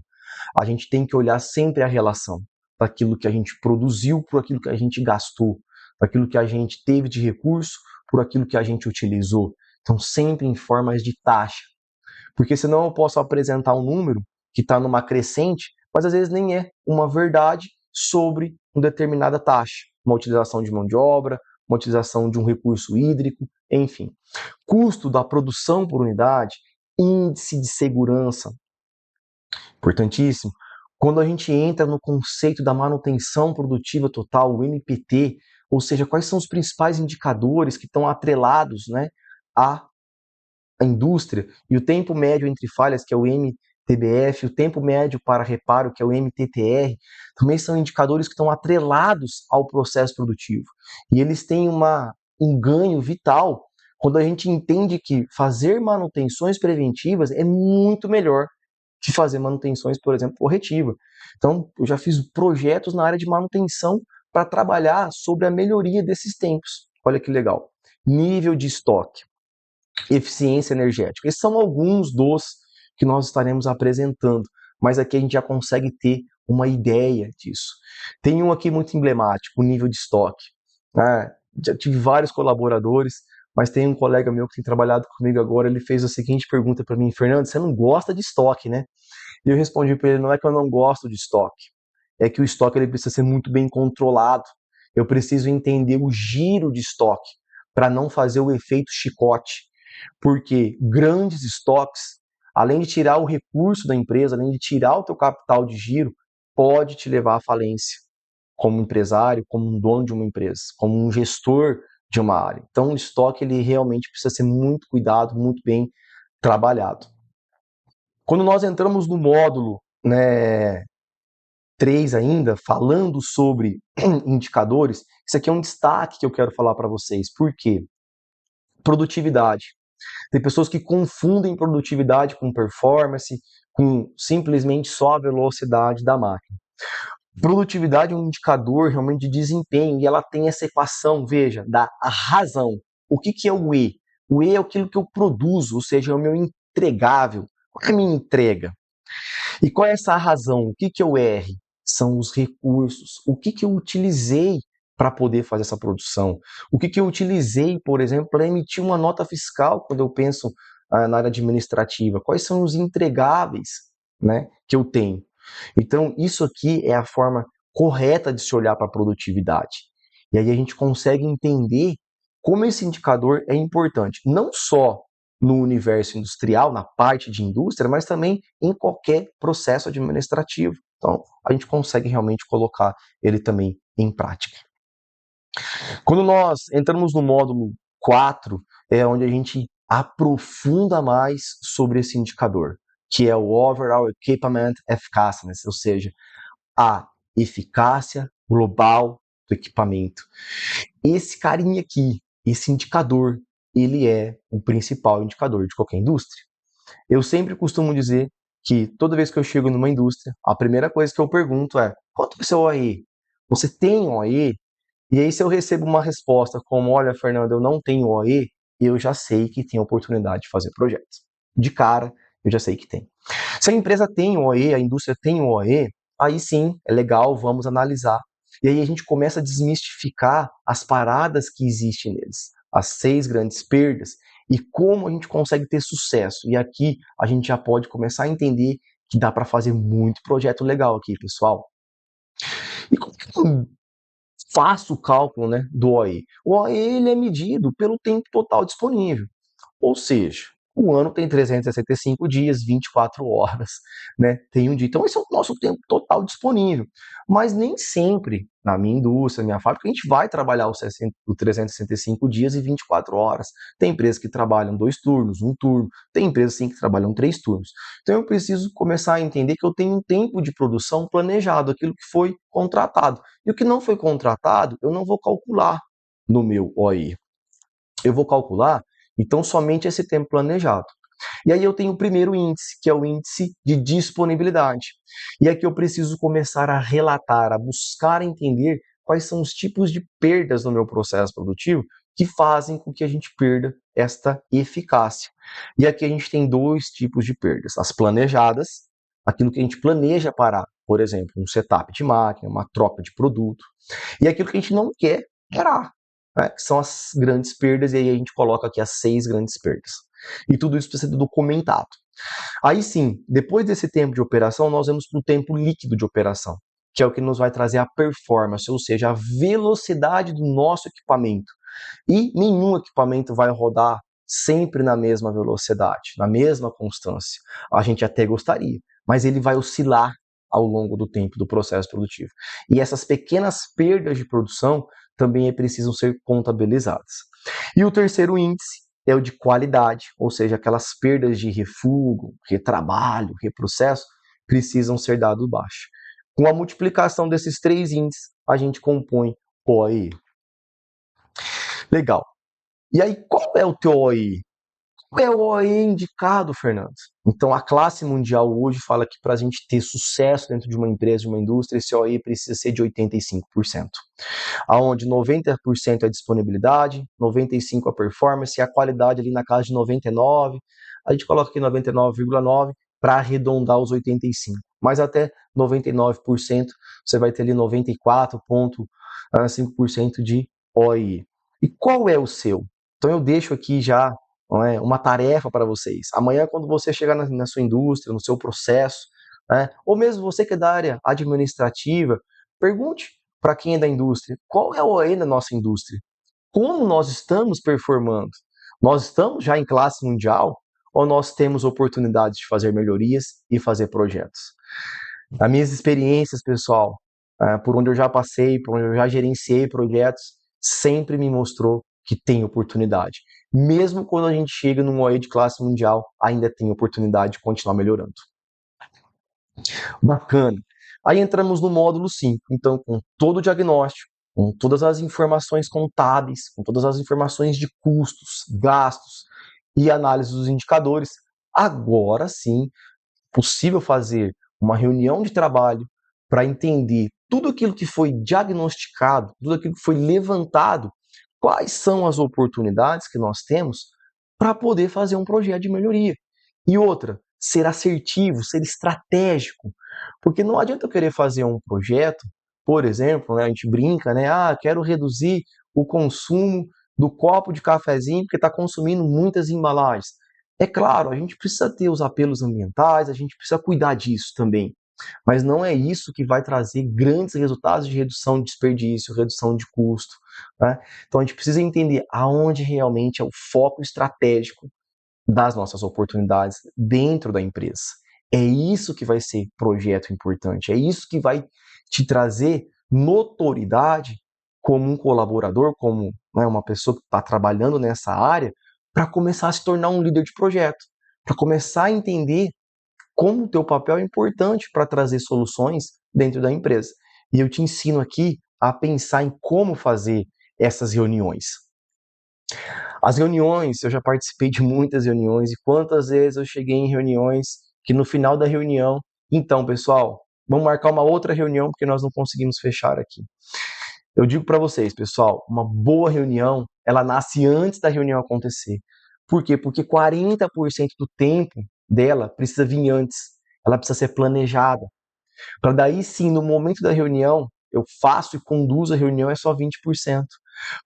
A gente tem que olhar sempre a relação daquilo que a gente produziu por aquilo que a gente gastou, daquilo que a gente teve de recurso por aquilo que a gente utilizou. Então, sempre em formas de taxa. Porque senão eu posso apresentar um número que está numa crescente, mas às vezes nem é uma verdade sobre uma determinada taxa. Uma utilização de mão de obra, uma utilização de um recurso hídrico, enfim. Custo da produção por unidade, índice de segurança, importantíssimo. Quando a gente entra no conceito da manutenção produtiva total, o MPT, ou seja, quais são os principais indicadores que estão atrelados, né, à indústria, e o tempo médio entre falhas, que é o MTBF, o tempo médio para reparo, que é o MTTR, também são indicadores que estão atrelados ao processo produtivo. E eles têm um ganho vital quando a gente entende que fazer manutenções preventivas é muito melhor que fazer manutenções, por exemplo, corretiva. Então, eu já fiz projetos na área de manutenção para trabalhar sobre a melhoria desses tempos. Olha que legal. Nível de estoque, eficiência energética. Esses são alguns dos que nós estaremos apresentando, mas aqui a gente já consegue ter uma ideia disso. Tem um aqui muito emblemático, o nível de estoque. Já tive vários colaboradores, mas tem um colega meu que tem trabalhado comigo agora, ele fez a seguinte pergunta para mim: Fernando, você não gosta de estoque, né? E eu respondi para ele: não é que eu não gosto de estoque, é que o estoque ele precisa ser muito bem controlado. Eu preciso entender o giro de estoque para não fazer o efeito chicote, porque grandes estoques, além de tirar o recurso da empresa, além de tirar o teu capital de giro, pode te levar à falência como empresário, como um dono de uma empresa, como um gestor de uma área. Então, o estoque ele realmente precisa ser muito cuidado, muito bem trabalhado. Quando nós entramos no módulo, né, 3 ainda, falando sobre indicadores, isso aqui é um destaque que eu quero falar para vocês. Por quê? Produtividade. Tem pessoas que confundem produtividade com performance, com simplesmente só a velocidade da máquina. Produtividade é um indicador realmente de desempenho e ela tem essa equação, veja, da razão. O que é o E? O E é aquilo que eu produzo, ou seja, é o meu entregável. Qual é a minha entrega? E qual é essa razão? O que é o R? São os recursos. O que eu utilizei para poder fazer essa produção? O que eu utilizei, por exemplo, para emitir uma nota fiscal quando eu penso na área administrativa? Quais são os entregáveis, né, que eu tenho? Então, isso aqui é a forma correta de se olhar para a produtividade. E aí a gente consegue entender como esse indicador é importante, não só no universo industrial, na parte de indústria, mas também em qualquer processo administrativo. Então, a gente consegue realmente colocar ele também em prática. Quando nós entramos no módulo 4, é onde a gente aprofunda mais sobre esse indicador, que é o Overall Equipment Effectiveness, ou seja, a eficácia global do equipamento. Esse carinha aqui, esse indicador, ele é o principal indicador de qualquer indústria. Eu sempre costumo dizer que toda vez que eu chego numa indústria, a primeira coisa que eu pergunto é: quanto é o seu OE? Você tem OE? E aí, se eu recebo uma resposta como: olha, Fernando, eu não tenho OE, eu já sei que tem oportunidade de fazer projetos. De cara, eu já sei que tem. Se a empresa tem OE, a indústria tem OE, aí sim, é legal, vamos analisar. E aí a gente começa a desmistificar as paradas que existem neles, as 6 grandes perdas, e como a gente consegue ter sucesso. E aqui a gente já pode começar a entender que dá para fazer muito projeto legal aqui, pessoal. E como que eu faço o cálculo, né, do OE? O OE ele é medido pelo tempo total disponível. Ou seja, o ano tem 365 dias, 24 horas, né? Tem um dia. Então, esse é o nosso tempo total disponível. Mas nem sempre, na minha indústria, na minha fábrica, a gente vai trabalhar os 365 dias e 24 horas. Tem empresas que trabalham 2 turnos, 1 turno. Tem empresas, sim, que trabalham 3 turnos. Então, eu preciso começar a entender que eu tenho um tempo de produção planejado, aquilo que foi contratado. E o que não foi contratado, eu não vou calcular no meu OE. Eu vou calcular então, somente esse tempo planejado. E aí eu tenho o primeiro índice, que é o índice de disponibilidade. E aqui eu preciso começar a relatar, a buscar entender quais são os tipos de perdas no meu processo produtivo que fazem com que a gente perda esta eficácia. E aqui a gente tem 2 tipos de perdas. As planejadas, aquilo que a gente planeja parar, por exemplo, um setup de máquina, uma troca de produto. E aquilo que a gente não quer parar, né, que são as grandes perdas, e aí a gente coloca aqui as 6 grandes perdas. E tudo isso precisa ser documentado. Aí sim, depois desse tempo de operação, nós vamos para o tempo líquido de operação, que é o que nos vai trazer a performance, ou seja, a velocidade do nosso equipamento. E nenhum equipamento vai rodar sempre na mesma velocidade, na mesma constância. A gente até gostaria, mas ele vai oscilar ao longo do tempo do processo produtivo. E essas pequenas perdas de produção também precisam ser contabilizadas. E o terceiro índice é o de qualidade, ou seja, aquelas perdas de refugo, retrabalho, reprocesso, precisam ser dados baixo. Com a multiplicação desses 3 índices, a gente compõe o OE. Legal. E aí, qual é o teu OE? Qual é o OE indicado, Fernando? Então, a classe mundial hoje fala que para a gente ter sucesso dentro de uma empresa, de uma indústria, esse OE precisa ser de 85%. Onde 90% é a disponibilidade, 95% a performance e a qualidade ali na casa de 99%. A gente coloca aqui 99,9% para arredondar os 85%. Mas até 99% você vai ter ali 94,5% de OE. E qual é o seu? Então eu deixo aqui já, não é, uma tarefa para vocês. Amanhã, quando você chegar na sua indústria, no seu processo, né, ou mesmo você que é da área administrativa, pergunte para quem é da indústria, qual é o OE da nossa indústria? Como nós estamos performando? Nós estamos já em classe mundial ou nós temos oportunidades de fazer melhorias e fazer projetos? As minhas experiências, pessoal, por onde eu já passei, por onde eu já gerenciei projetos, sempre me mostrou que tem oportunidade. Mesmo quando a gente chega num OE de classe mundial, ainda tem oportunidade de continuar melhorando. Bacana. Aí entramos no módulo 5, então com todo o diagnóstico, com todas as informações contábeis, com todas as informações de custos, gastos e análise dos indicadores, agora sim, possível fazer uma reunião de trabalho para entender tudo aquilo que foi diagnosticado, tudo aquilo que foi levantado, quais são as oportunidades que nós temos para poder fazer um projeto de melhoria. E outra, ser assertivo, ser estratégico, porque não adianta eu querer fazer um projeto, por exemplo, né, a gente brinca, né, quero reduzir o consumo do copo de cafezinho porque está consumindo muitas embalagens. É claro, a gente precisa ter os apelos ambientais, a gente precisa cuidar disso também. Mas não é isso que vai trazer grandes resultados de redução de desperdício, redução de custo, né? Então a gente precisa entender aonde realmente é o foco estratégico das nossas oportunidades dentro da empresa. É isso que vai ser projeto importante, é isso que vai te trazer notoriedade como um colaborador, como, né, uma pessoa que está trabalhando nessa área, para começar a se tornar um líder de projeto, para começar a entender como o teu papel é importante para trazer soluções dentro da empresa. E eu te ensino aqui a pensar em como fazer essas reuniões. As reuniões, eu já participei de muitas reuniões e quantas vezes eu cheguei em reuniões que no final da reunião, então, pessoal, vamos marcar uma outra reunião porque nós não conseguimos fechar aqui. Eu digo para vocês, pessoal, uma boa reunião, ela nasce antes da reunião acontecer. Por quê? Porque 40% do tempo dela precisa vir antes. Ela precisa ser planejada. Para daí sim, no momento da reunião, eu faço e conduzo a reunião, é só 20%.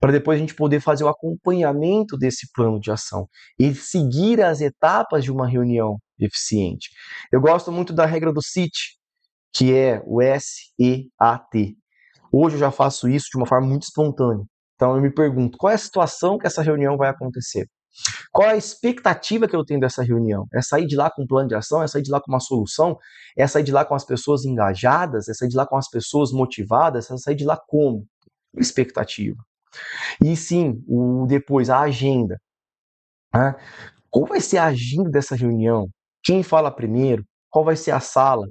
Para depois a gente poder fazer o acompanhamento desse plano de ação e seguir as etapas de uma reunião eficiente. Eu gosto muito da regra do SEAT, que é o SEAT. Hoje eu já faço isso de uma forma muito espontânea. Então eu me pergunto, qual é a situação que essa reunião vai acontecer? Qual é a expectativa que eu tenho dessa reunião? É sair de lá com um plano de ação? É sair de lá com uma solução? É sair de lá com as pessoas engajadas? É sair de lá com as pessoas motivadas? É sair de lá como? Expectativa. E sim, depois, a agenda. Né? Qual vai ser a agenda dessa reunião? Quem fala primeiro? Qual vai ser a sala?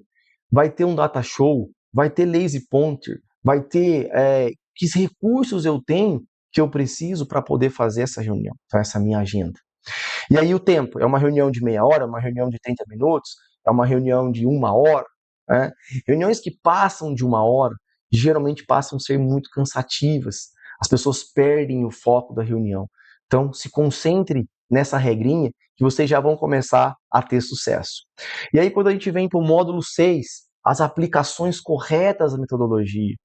Vai ter um data show? Vai ter lazy pointer? Vai ter que recursos eu tenho que eu preciso para poder fazer essa reunião? Então, essa é a minha agenda. E aí o tempo? É uma reunião de meia hora? É uma reunião de 30 minutos? É uma reunião de 1 hora? Né? Reuniões que passam de 1 hora geralmente passam a ser muito cansativas. As pessoas perdem o foco da reunião. Então, se concentre nessa regrinha que vocês já vão começar a ter sucesso. E aí, quando a gente vem para o módulo 6, as aplicações corretas da metodologia.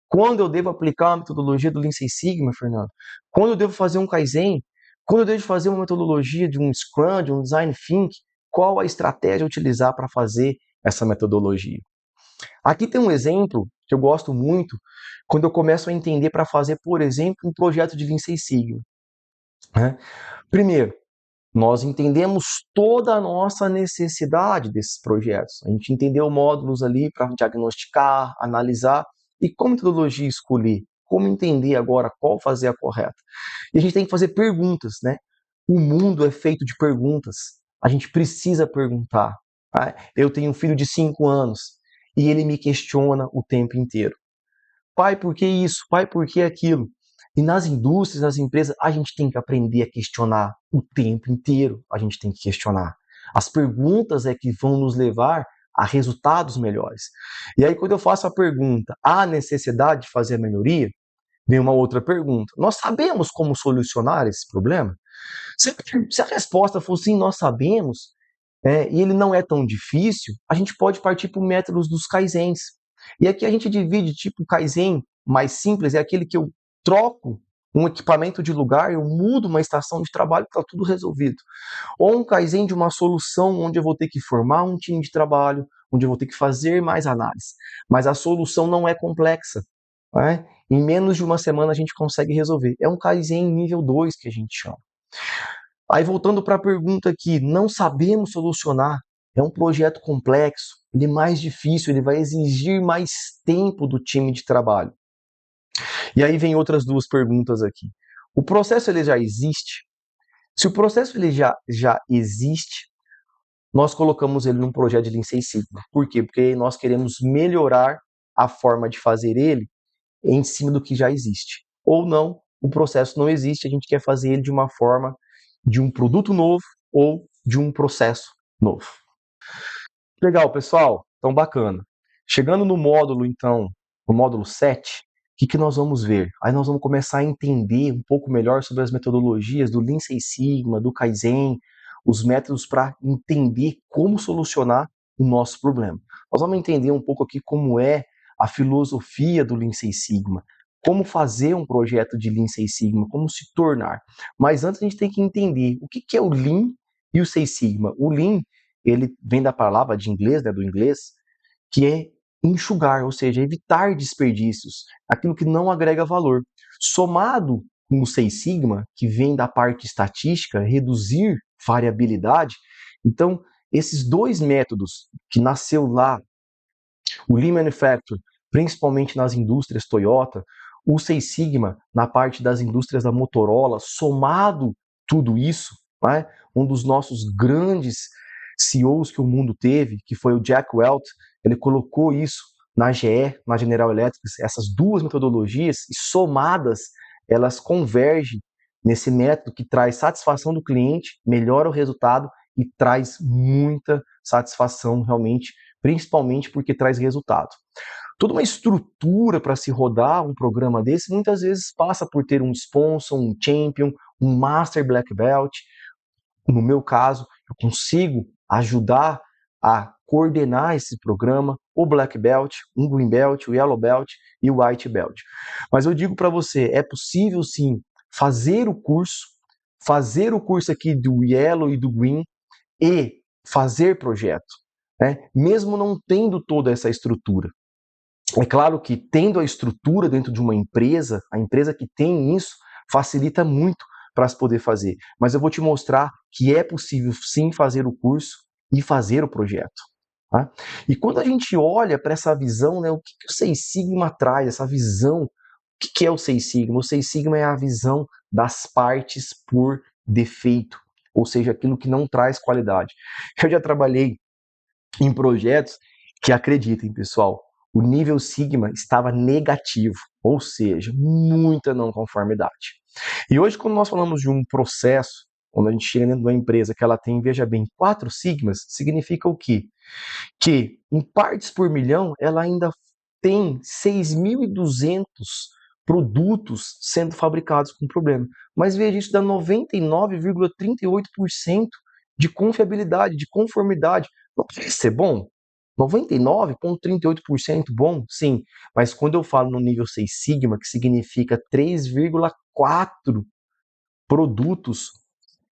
Quando eu devo aplicar uma metodologia do Lean Six Sigma, Fernando? Quando eu devo fazer um Kaizen? Quando eu devo fazer uma metodologia de um Scrum, de um Design Think? Qual a estratégia utilizar para fazer essa metodologia? Aqui tem um exemplo que eu gosto muito, quando eu começo a entender para fazer, por exemplo, um projeto de Lean Six Sigma. Né? Primeiro, nós entendemos toda a nossa necessidade desses projetos. A gente entendeu módulos ali para diagnosticar, analisar e qual metodologia escolher, como entender agora qual fazer a correta. E a gente tem que fazer perguntas, né? O mundo é feito de perguntas. A gente precisa perguntar. Tá? Eu tenho um filho de 5 anos e ele me questiona o tempo inteiro. Pai, por que isso? Pai, por que aquilo? E nas indústrias, nas empresas, a gente tem que aprender a questionar o tempo inteiro. A gente tem que questionar. As perguntas é que vão nos levar a resultados melhores. E aí, quando eu faço a pergunta, há necessidade de fazer a melhoria? Vem uma outra pergunta. Nós sabemos como solucionar esse problema? Se a resposta for sim, nós sabemos, e ele não é tão difícil, a gente pode partir para o método dos Kaizens. E aqui a gente divide, tipo, o Kaizen mais simples é aquele que eu troco um equipamento de lugar, eu mudo uma estação de trabalho, está tudo resolvido. Ou um Kaizen de uma solução onde eu vou ter que formar um time de trabalho, onde eu vou ter que fazer mais análise. Mas a solução não é complexa. Né? Em menos de uma semana a gente consegue resolver. É um Kaizen nível 2 que a gente chama. Aí voltando para a pergunta aqui, não sabemos solucionar. É um projeto complexo, ele é mais difícil, ele vai exigir mais tempo do time de trabalho. E aí vem outras duas perguntas aqui. O processo ele já existe? Se o processo ele já existe, nós colocamos ele num projeto de Lean Six Sigma. Por quê? Porque nós queremos melhorar a forma de fazer ele em cima do que já existe. Ou não, o processo não existe, a gente quer fazer ele de uma forma de um produto novo ou de um processo novo. Legal, pessoal? Então, bacana. Chegando no módulo, então, no módulo 7, o que nós vamos ver? Aí nós vamos começar a entender um pouco melhor sobre as metodologias do Lean Six Sigma, do Kaizen, os métodos para entender como solucionar o nosso problema. Nós vamos entender um pouco aqui como é a filosofia do Lean Six Sigma, como fazer um projeto de Lean Six Sigma, como se tornar. Mas antes a gente tem que entender o que é o Lean e o Six Sigma. O Lean, ele vem da palavra de inglês, né, do inglês, que é enxugar, ou seja, evitar desperdícios, aquilo que não agrega valor. Somado com o Six Sigma, que vem da parte estatística, reduzir variabilidade. Então, esses dois métodos que nasceu lá, o Lean Manufacturing, principalmente nas indústrias Toyota, o Six Sigma na parte das indústrias da Motorola, somado tudo isso, né, um dos nossos grandes CEOs que o mundo teve, que foi o Jack Welch, ele colocou isso na GE, na General Electric, essas duas metodologias, e somadas, elas convergem nesse método que traz satisfação do cliente, melhora o resultado e traz muita satisfação realmente, principalmente porque traz resultado. Toda uma estrutura para se rodar um programa desse, muitas vezes passa por ter um sponsor, um champion, um master black belt. No meu caso, eu consigo ajudar a coordenar esse programa, o black belt, um green belt, o yellow belt e o white belt. Mas eu digo para você, é possível sim fazer o curso aqui do yellow e do green e fazer projeto, né? Mesmo não tendo toda essa estrutura. É claro que tendo a estrutura dentro de uma empresa, a empresa que tem isso, facilita muito para se poder fazer. Mas eu vou te mostrar que é possível sim fazer o curso e fazer o projeto. Tá? E quando a gente olha para essa visão, né, o que o Six Sigma traz, essa visão, o que é o Six Sigma? O Six Sigma é a visão das partes por defeito, ou seja, aquilo que não traz qualidade. Eu já trabalhei em projetos que, acreditem, pessoal, o nível Sigma estava negativo, ou seja, muita não conformidade. E hoje, quando nós falamos de um processo, quando a gente chega dentro de uma empresa que ela tem, veja bem, 4 sigmas, significa o quê? Que em partes por milhão, ela ainda tem 6.200 produtos sendo fabricados com problema. Mas veja, isso dá 99,38% de confiabilidade, de conformidade. Não parece ser bom? 99,38% bom? Sim. Mas quando eu falo no nível 6 sigma, que significa 3,4 produtos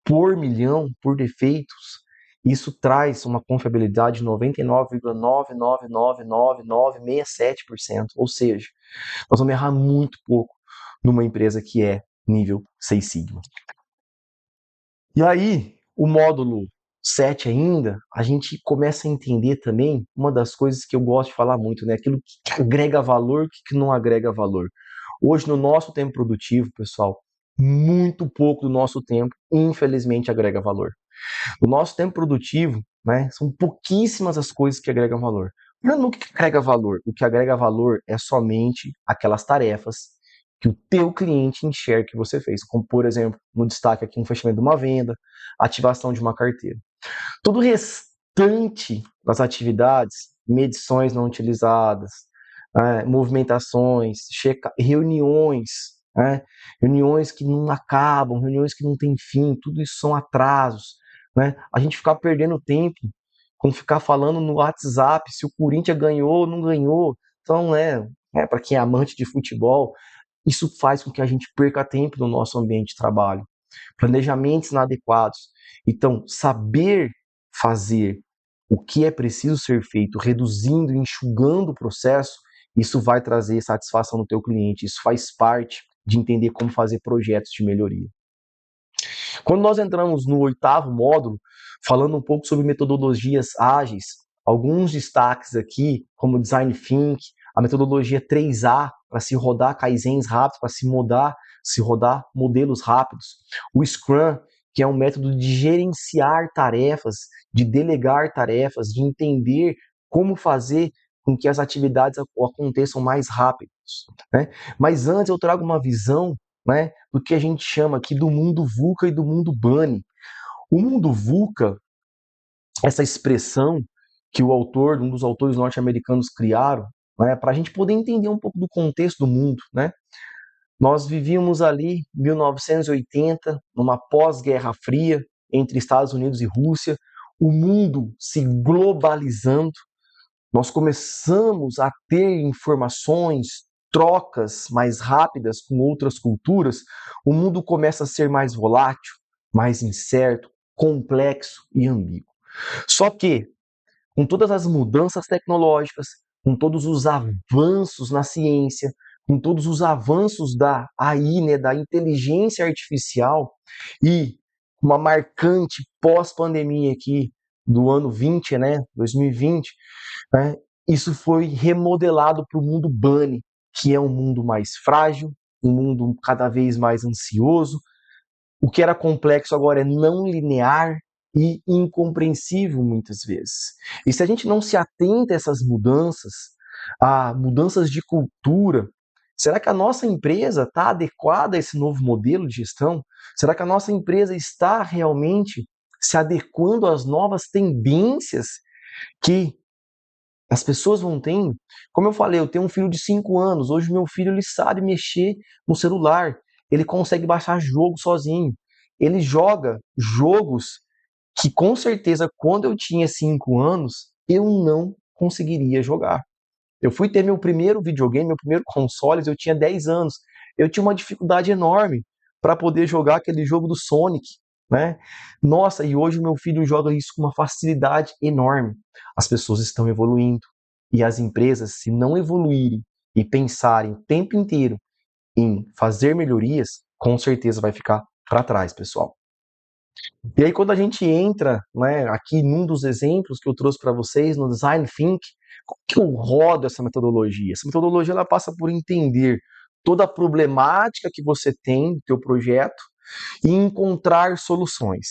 por milhão, por defeitos, isso traz uma confiabilidade de 99,9999967%. Ou seja, nós vamos errar muito pouco numa empresa que é nível 6 sigma. E aí, o módulo 7 ainda, a gente começa a entender também uma das coisas que eu gosto de falar muito, né? Aquilo que agrega valor, o que não agrega valor. Hoje, no nosso tempo produtivo, pessoal, muito pouco do nosso tempo, infelizmente, agrega valor. No nosso tempo produtivo, né, são pouquíssimas as coisas que agregam valor. Não, o que agrega valor? O que agrega valor é somente aquelas tarefas que o teu cliente enxerga que você fez, como, por exemplo, no destaque aqui, um fechamento de uma venda, ativação de uma carteira. Todo o restante das atividades, medições não utilizadas, movimentações, reuniões, reuniões que não acabam, reuniões que não têm fim, tudo isso são atrasos. A gente ficar perdendo tempo com ficar falando no WhatsApp se o Corinthians ganhou ou não ganhou. Então, para quem é amante de futebol, Isso faz com que a gente perca tempo no nosso ambiente de trabalho. Planejamentos inadequados. Então, saber fazer o que é preciso ser feito, reduzindo e enxugando o processo, isso vai trazer satisfação no teu cliente. Isso faz parte de entender como fazer projetos de melhoria. Quando nós entramos no 8º módulo, falando um pouco sobre metodologias ágeis, alguns destaques aqui, como Design Think, a metodologia 3A, para se rodar Kaizens rápidos, para se rodar modelos rápidos. O Scrum, que é um método de gerenciar tarefas, de delegar tarefas, de entender como fazer com que as atividades aconteçam mais rápido, né? Mas antes eu trago uma visão, né, do que a gente chama aqui do mundo VUCA e do mundo BUNNY. O mundo VUCA, essa expressão que um dos autores norte-americanos criaram, né, para a gente poder entender um pouco do contexto do mundo, né? Nós vivíamos ali 1980, numa pós-Guerra Fria, entre Estados Unidos e Rússia, o mundo se globalizando, nós começamos a ter informações, trocas mais rápidas com outras culturas, o mundo começa a ser mais volátil, mais incerto, complexo e ambíguo. Só que, com todas as mudanças tecnológicas, com todos os avanços na ciência, com todos os avanços da AI, né, da inteligência artificial, e uma marcante pós-pandemia aqui do ano 20, né, 2020, né, isso foi remodelado para o mundo BUNNY, que é um mundo mais frágil, um mundo cada vez mais ansioso. O que era complexo agora é não linear e incompreensível muitas vezes. E se a gente não se atenta a essas mudanças, a mudanças de cultura, será que a nossa empresa está adequada a esse novo modelo de gestão? Será que a nossa empresa está realmente se adequando às novas tendências que as pessoas vão tendo? Como eu falei, eu tenho um filho de 5 anos. Hoje meu filho ele sabe mexer no celular. Ele consegue baixar jogo sozinho. Ele joga jogos que com certeza quando eu tinha 5 anos eu não conseguiria jogar. Eu fui ter meu primeiro videogame, meu primeiro console, eu tinha 10 anos. Eu tinha uma dificuldade enorme para poder jogar aquele jogo do Sonic, né? Nossa, e hoje o meu filho joga isso com uma facilidade enorme. As pessoas estão evoluindo e as empresas, se não evoluírem e pensarem o tempo inteiro em fazer melhorias, com certeza vai ficar para trás, pessoal. E aí quando a gente entra, né, aqui num dos exemplos que eu trouxe para vocês, no Design Think, como que eu rodo essa metodologia? Essa metodologia ela passa por entender toda a problemática que você tem do teu projeto e encontrar soluções.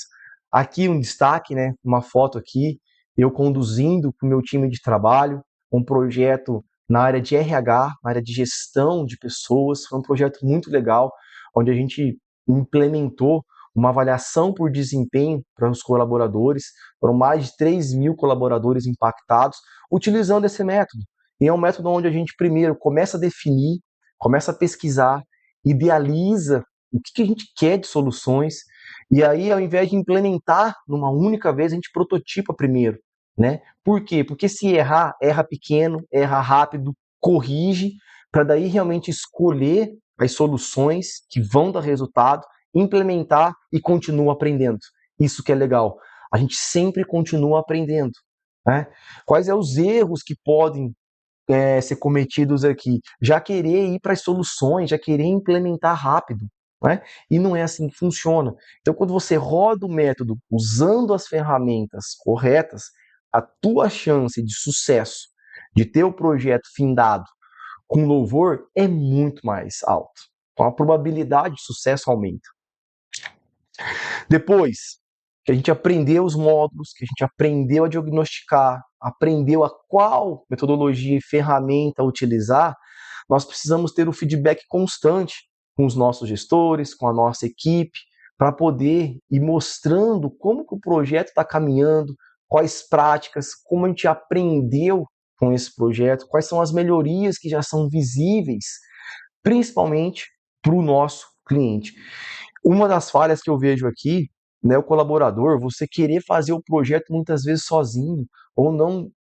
Aqui um destaque, né, uma foto aqui, eu conduzindo com o meu time de trabalho, um projeto na área de RH, na área de gestão de pessoas, foi um projeto muito legal, onde a gente implementou uma avaliação por desempenho para os colaboradores, foram mais de 3.000 colaboradores impactados, utilizando esse método. E é um método onde a gente primeiro começa a definir, começa a pesquisar, idealiza o que a gente quer de soluções, e aí ao invés de implementar numa única vez, a gente prototipa primeiro, né? Por quê? Porque se errar, erra pequeno, erra rápido, corrige, para daí realmente escolher as soluções que vão dar resultado, implementar e continua aprendendo. Isso que é legal. A gente sempre continua aprendendo, né? Quais são os erros que podem ser cometidos aqui? Já querer ir para as soluções, já querer implementar rápido, né? E não é assim que funciona. Então, quando você roda o método usando as ferramentas corretas, a tua chance de sucesso, de ter o projeto findado com louvor, é muito mais alta. Então, a probabilidade de sucesso aumenta. Depois que a gente aprendeu os módulos, que a gente aprendeu a diagnosticar, aprendeu a qual metodologia e ferramenta utilizar, nós precisamos ter o feedback constante com os nossos gestores, com a nossa equipe, para poder ir mostrando como que o projeto está caminhando, quais práticas, como a gente aprendeu com esse projeto, quais são as melhorias que já são visíveis, principalmente para o nosso cliente. Uma das falhas que eu vejo aqui, né, o colaborador, você querer fazer o projeto muitas vezes sozinho, ou não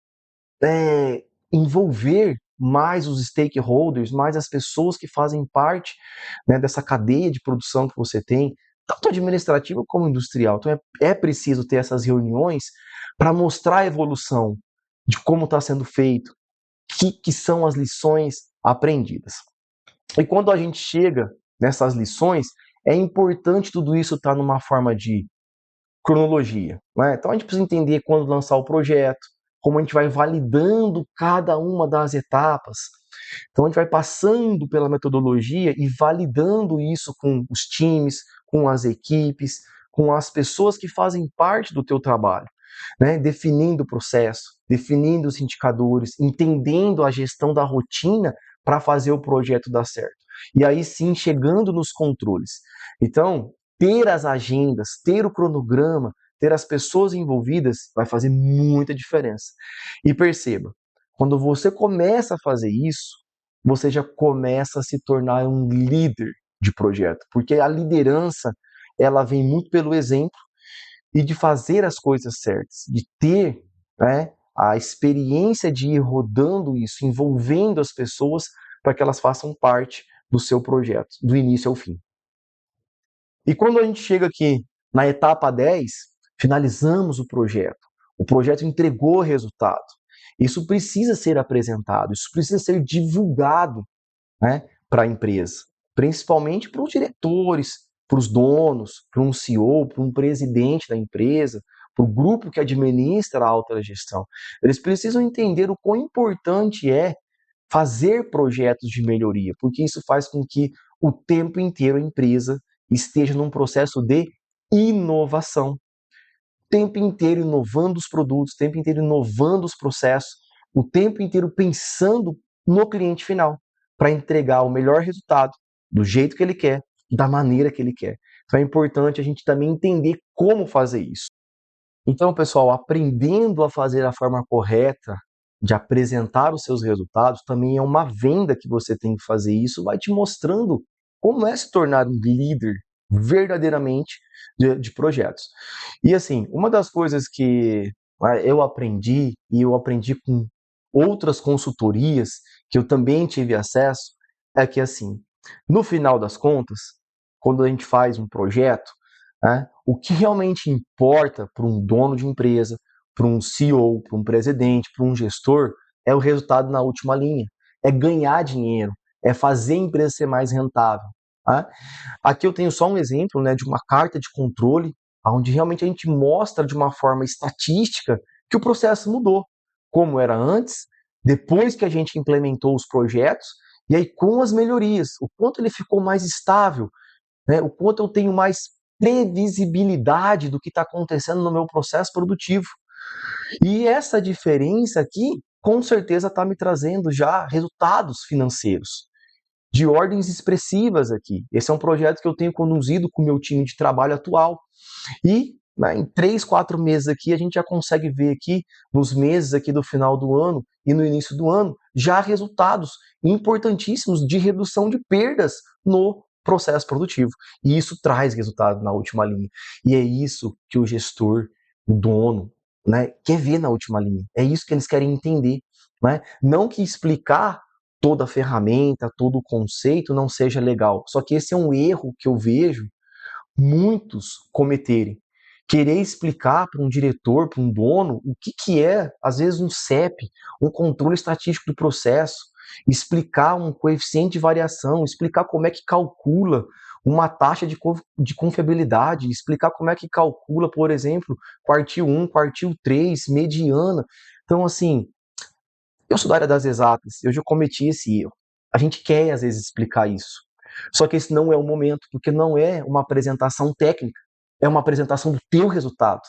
envolver mais os stakeholders, mais as pessoas que fazem parte, né, dessa cadeia de produção que você tem, tanto administrativa como industrial. Então é preciso ter essas reuniões para mostrar a evolução de como está sendo feito, que são as lições aprendidas. E quando a gente chega nessas lições, é importante tudo isso estar numa forma de cronologia, né? Então a gente precisa entender quando lançar o projeto, como a gente vai validando cada uma das etapas. Então a gente vai passando pela metodologia e validando isso com os times, com as equipes, com as pessoas que fazem parte do teu trabalho, né? Definindo o processo, definindo os indicadores, entendendo a gestão da rotina para fazer o projeto dar certo. E aí sim, chegando nos controles. Então, ter as agendas, ter o cronograma, ter as pessoas envolvidas vai fazer muita diferença. E perceba, quando você começa a fazer isso, você já começa a se tornar um líder de projeto, porque a liderança, ela vem muito pelo exemplo e de fazer as coisas certas, de ter, né, a experiência de ir rodando isso, envolvendo as pessoas para que elas façam parte do seu projeto, do início ao fim. E quando a gente chega aqui na etapa 10, finalizamos o projeto entregou o resultado. Isso precisa ser apresentado, isso precisa ser divulgado, né, para a empresa, principalmente para os diretores, para os donos, para um CEO, para um presidente da empresa, para o grupo que administra a alta gestão. Eles precisam entender o quão importante é fazer projetos de melhoria, porque isso faz com que o tempo inteiro a empresa esteja num processo de inovação. O tempo inteiro inovando os produtos, o tempo inteiro inovando os processos, o tempo inteiro pensando no cliente final, para entregar o melhor resultado, do jeito que ele quer, da maneira que ele quer. Então é importante a gente também entender como fazer isso. Então, pessoal, aprendendo a fazer a forma correta de apresentar os seus resultados, também é uma venda que você tem que fazer isso, vai te mostrando como é se tornar um líder verdadeiramente de projetos. E assim, uma das coisas que eu aprendi, e eu aprendi com outras consultorias que eu também tive acesso, é que assim, no final das contas, quando a gente faz um projeto, né, o que realmente importa para um dono de empresa, para um CEO, para um presidente, para um gestor, é o resultado na última linha. É ganhar dinheiro, é fazer a empresa ser mais rentável. Tá? Aqui eu tenho só um exemplo, né, de uma carta de controle, onde realmente a gente mostra de uma forma estatística que o processo mudou, como era antes, depois que a gente implementou os projetos, e aí com as melhorias, o quanto ele ficou mais estável, né, o quanto eu tenho mais previsibilidade do que está acontecendo no meu processo produtivo. E essa diferença aqui, com certeza, está me trazendo já resultados financeiros de ordens expressivas aqui. Esse é um projeto que eu tenho conduzido com o meu time de trabalho atual. E né, em 3, 4 meses aqui, a gente já consegue ver aqui, nos meses aqui do final do ano e no início do ano, já resultados importantíssimos de redução de perdas no processo produtivo. E isso traz resultado na última linha. E é isso que o gestor, o dono, né, quer ver na última linha. É isso que eles querem entender. Né? Não que explicar toda a ferramenta, todo o conceito não seja legal. Só que esse é um erro que eu vejo muitos cometerem. Querer explicar para um diretor, para um dono, o que é, às vezes, um CEP, um controle estatístico do processo, explicar um coeficiente de variação, explicar como é que calcula uma taxa de confiabilidade, explicar como é que calcula, por exemplo, quartil 1, quartil 3, mediana. Então, assim, eu sou da área das exatas, eu já cometi esse erro. A gente quer, às vezes, explicar isso. Só que esse não é o momento, porque não é uma apresentação técnica, é uma apresentação do teu resultado.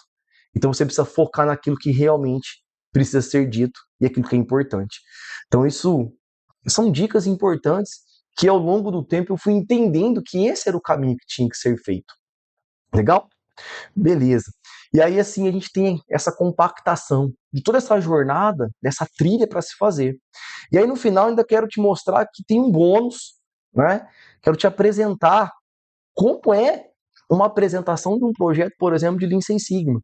Então você precisa focar naquilo que realmente precisa ser dito e aquilo que é importante. Então isso são dicas importantes que ao longo do tempo eu fui entendendo que esse era o caminho que tinha que ser feito. Legal? Beleza. E aí assim a gente tem essa compactação de toda essa jornada, dessa trilha para se fazer. E aí no final ainda quero te mostrar que tem um bônus, né? Quero te apresentar como é uma apresentação de um projeto, por exemplo, de Lean Six Sigma.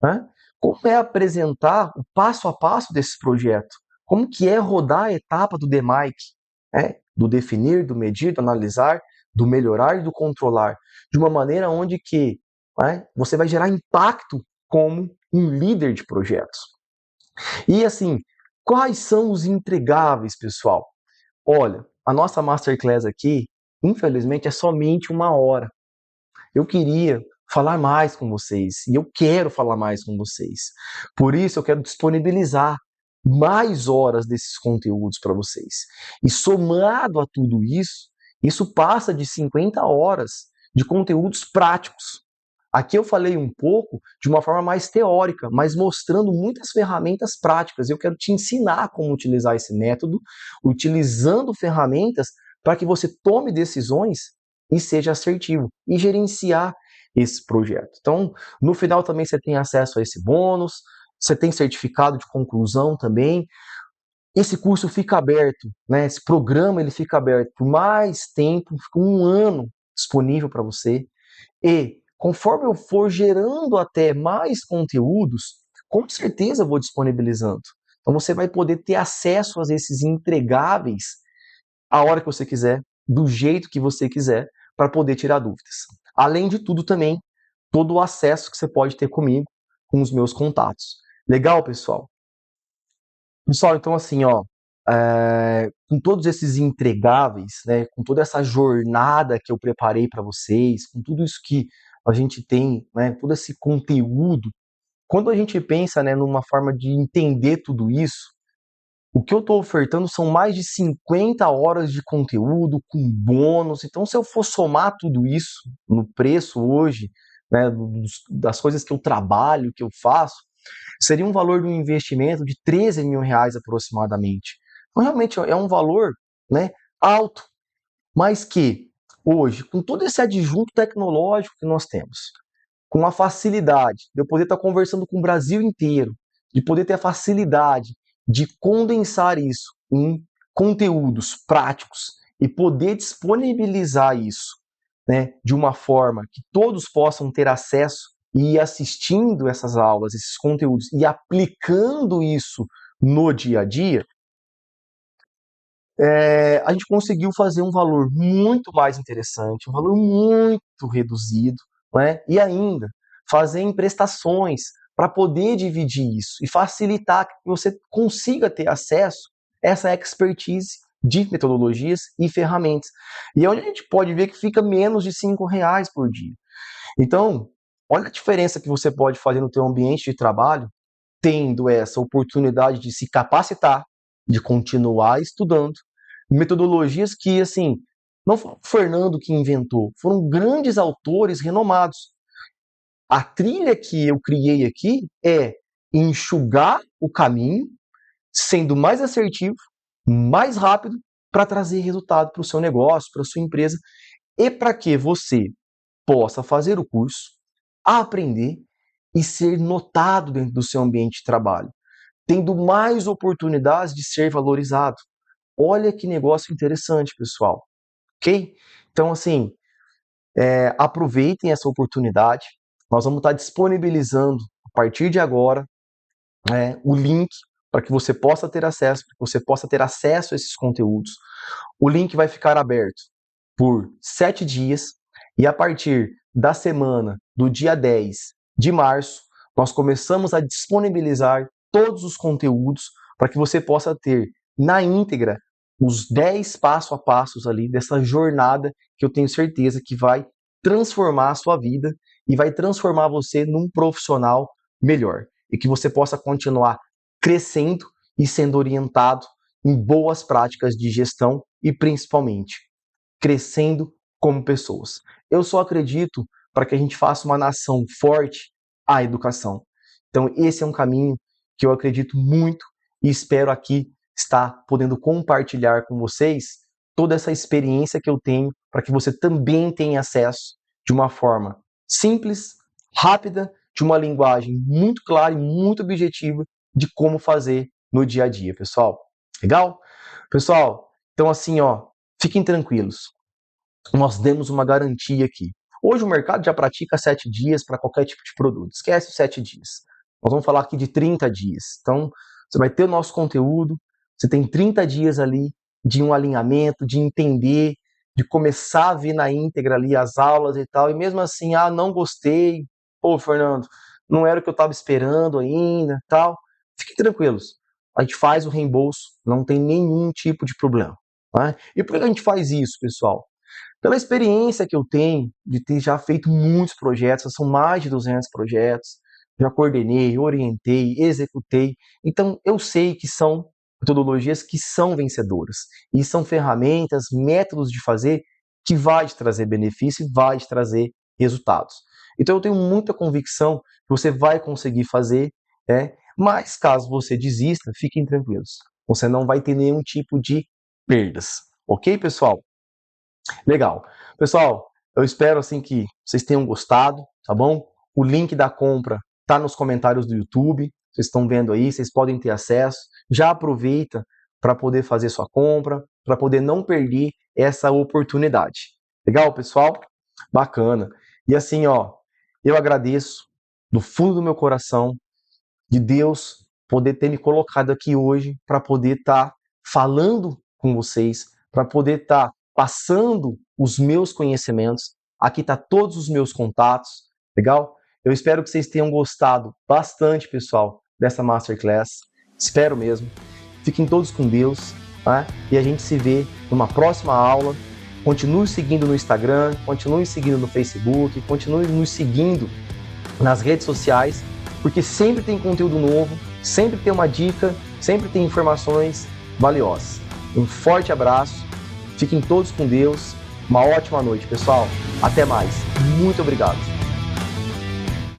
Né? Como é apresentar o passo a passo desse projeto. como que é rodar a etapa do DMAIC, né? Do definir, do medir, do analisar, do melhorar e do controlar, de uma maneira onde que, né, você vai gerar impacto como um líder de projetos. E assim, quais são os entregáveis, pessoal? Olha, a nossa Masterclass aqui, infelizmente, é somente 1 hora. Eu queria falar mais com vocês, e eu quero falar mais com vocês. Por isso, eu quero disponibilizar mais horas desses conteúdos para vocês. E somado a tudo isso, isso passa de 50 horas de conteúdos práticos. Aqui eu falei um pouco de uma forma mais teórica, mas mostrando muitas ferramentas práticas. Eu quero te ensinar como utilizar esse método, utilizando ferramentas para que você tome decisões e seja assertivo e gerenciar esse projeto. Então, no final também você tem acesso a esse bônus, você tem certificado de conclusão também. Esse curso fica aberto, né? Esse programa ele fica aberto por mais tempo, fica 1 ano disponível para você. E conforme eu for gerando até mais conteúdos, com certeza eu vou disponibilizando. Então você vai poder ter acesso a esses entregáveis a hora que você quiser, do jeito que você quiser, para poder tirar dúvidas. Além de tudo também, todo o acesso que você pode ter comigo, com os meus contatos. Legal, pessoal? Pessoal, então assim, ó, com todos esses entregáveis, né, com toda essa jornada que eu preparei para vocês, com tudo isso que a gente tem, né, todo esse conteúdo, quando a gente pensa, né, numa forma de entender tudo isso, o que eu estou ofertando são mais de 50 horas de conteúdo com bônus. Então, se eu for somar tudo isso no preço hoje, né, das coisas que eu trabalho, que eu faço, seria um valor de um investimento de R$ 13.000 aproximadamente. Então, realmente é um valor, né, alto, mas que hoje, com todo esse adjunto tecnológico que nós temos, com a facilidade de eu poder estar conversando com o Brasil inteiro, de poder ter a facilidade de condensar isso em conteúdos práticos e poder disponibilizar isso, né, de uma forma que todos possam ter acesso e ir assistindo essas aulas, esses conteúdos e aplicando isso no dia a dia, a gente conseguiu fazer um valor muito mais interessante, um valor muito reduzido, né? E ainda fazer em prestações para poder dividir isso e facilitar que você consiga ter acesso a essa expertise de metodologias e ferramentas. E é onde a gente pode ver que fica menos de R$ 5 por dia. Então, olha a diferença que você pode fazer no teu ambiente de trabalho, tendo essa oportunidade de se capacitar, de continuar estudando, metodologias que, assim, não foi o Fernando que inventou, foram grandes autores renomados. A trilha que eu criei aqui é enxugar o caminho, sendo mais assertivo, mais rápido, para trazer resultado para o seu negócio, para a sua empresa, e para que você possa fazer o curso, aprender e ser notado dentro do seu ambiente de trabalho, tendo mais oportunidades de ser valorizado. Olha que negócio interessante, pessoal. Ok? Então, assim, aproveitem essa oportunidade. Nós vamos estar disponibilizando, a partir de agora, o link para que você possa ter acesso, para que você possa ter acesso a esses conteúdos. O link vai ficar aberto por 7 dias e a partir da semana do dia 10 de março, nós começamos a disponibilizar todos os conteúdos para que você possa ter na íntegra os 10 passo a passos ali dessa jornada que eu tenho certeza que vai transformar a sua vida e vai transformar você num profissional melhor e que você possa continuar crescendo e sendo orientado em boas práticas de gestão e principalmente crescendo como pessoas. Eu só acredito para que a gente faça uma nação forte a educação. Então esse é um caminho que eu acredito muito e espero aqui estar podendo compartilhar com vocês toda essa experiência que eu tenho para que você também tenha acesso de uma forma simples, rápida, de uma linguagem muito clara e muito objetiva de como fazer no dia a dia, pessoal. Legal? Pessoal, então assim, ó, fiquem tranquilos. Nós demos uma garantia aqui. Hoje o mercado já pratica 7 dias para qualquer tipo de produto. Esquece os 7 dias. Nós vamos falar aqui de 30 dias. Então, você vai ter o nosso conteúdo, Você tem 30 dias ali de um alinhamento, de entender, de começar a ver na íntegra ali as aulas e tal, e mesmo assim, não gostei, pô, Fernando, não era o que eu estava esperando ainda, tal. Fiquem tranquilos, a gente faz o reembolso, não tem nenhum tipo de problema. Né? E por que a gente faz isso, pessoal? Pela experiência que eu tenho de ter já feito muitos projetos, são mais de 200 projetos, já coordenei, orientei, executei, então eu sei que são metodologias que são vencedoras, e são ferramentas, métodos de fazer que vai te trazer benefício e vai te trazer resultados. Então eu tenho muita convicção que você vai conseguir fazer, mas caso você desista, fiquem tranquilos, você não vai ter nenhum tipo de perdas, ok, pessoal? Legal. Pessoal, eu espero assim que vocês tenham gostado, tá bom? O link da compra tá nos comentários do YouTube, vocês estão vendo aí, vocês podem ter acesso. Já aproveita para poder fazer sua compra, para poder não perder essa oportunidade. Legal, pessoal? Bacana. E assim, eu agradeço do fundo do meu coração de Deus poder ter me colocado aqui hoje para poder estar falando com vocês, para poder estar passando os meus conhecimentos. Aqui está todos os meus contatos, legal? Eu espero que vocês tenham gostado bastante, pessoal, dessa Masterclass. Espero mesmo. Fiquem todos com Deus, tá? E a gente se vê numa próxima aula. Continue seguindo no Instagram, continue seguindo no Facebook, continue nos seguindo nas redes sociais, porque sempre tem conteúdo novo, sempre tem uma dica, sempre tem informações valiosas. Um forte abraço, fiquem todos com Deus, uma ótima noite, pessoal. Até mais. Muito obrigado.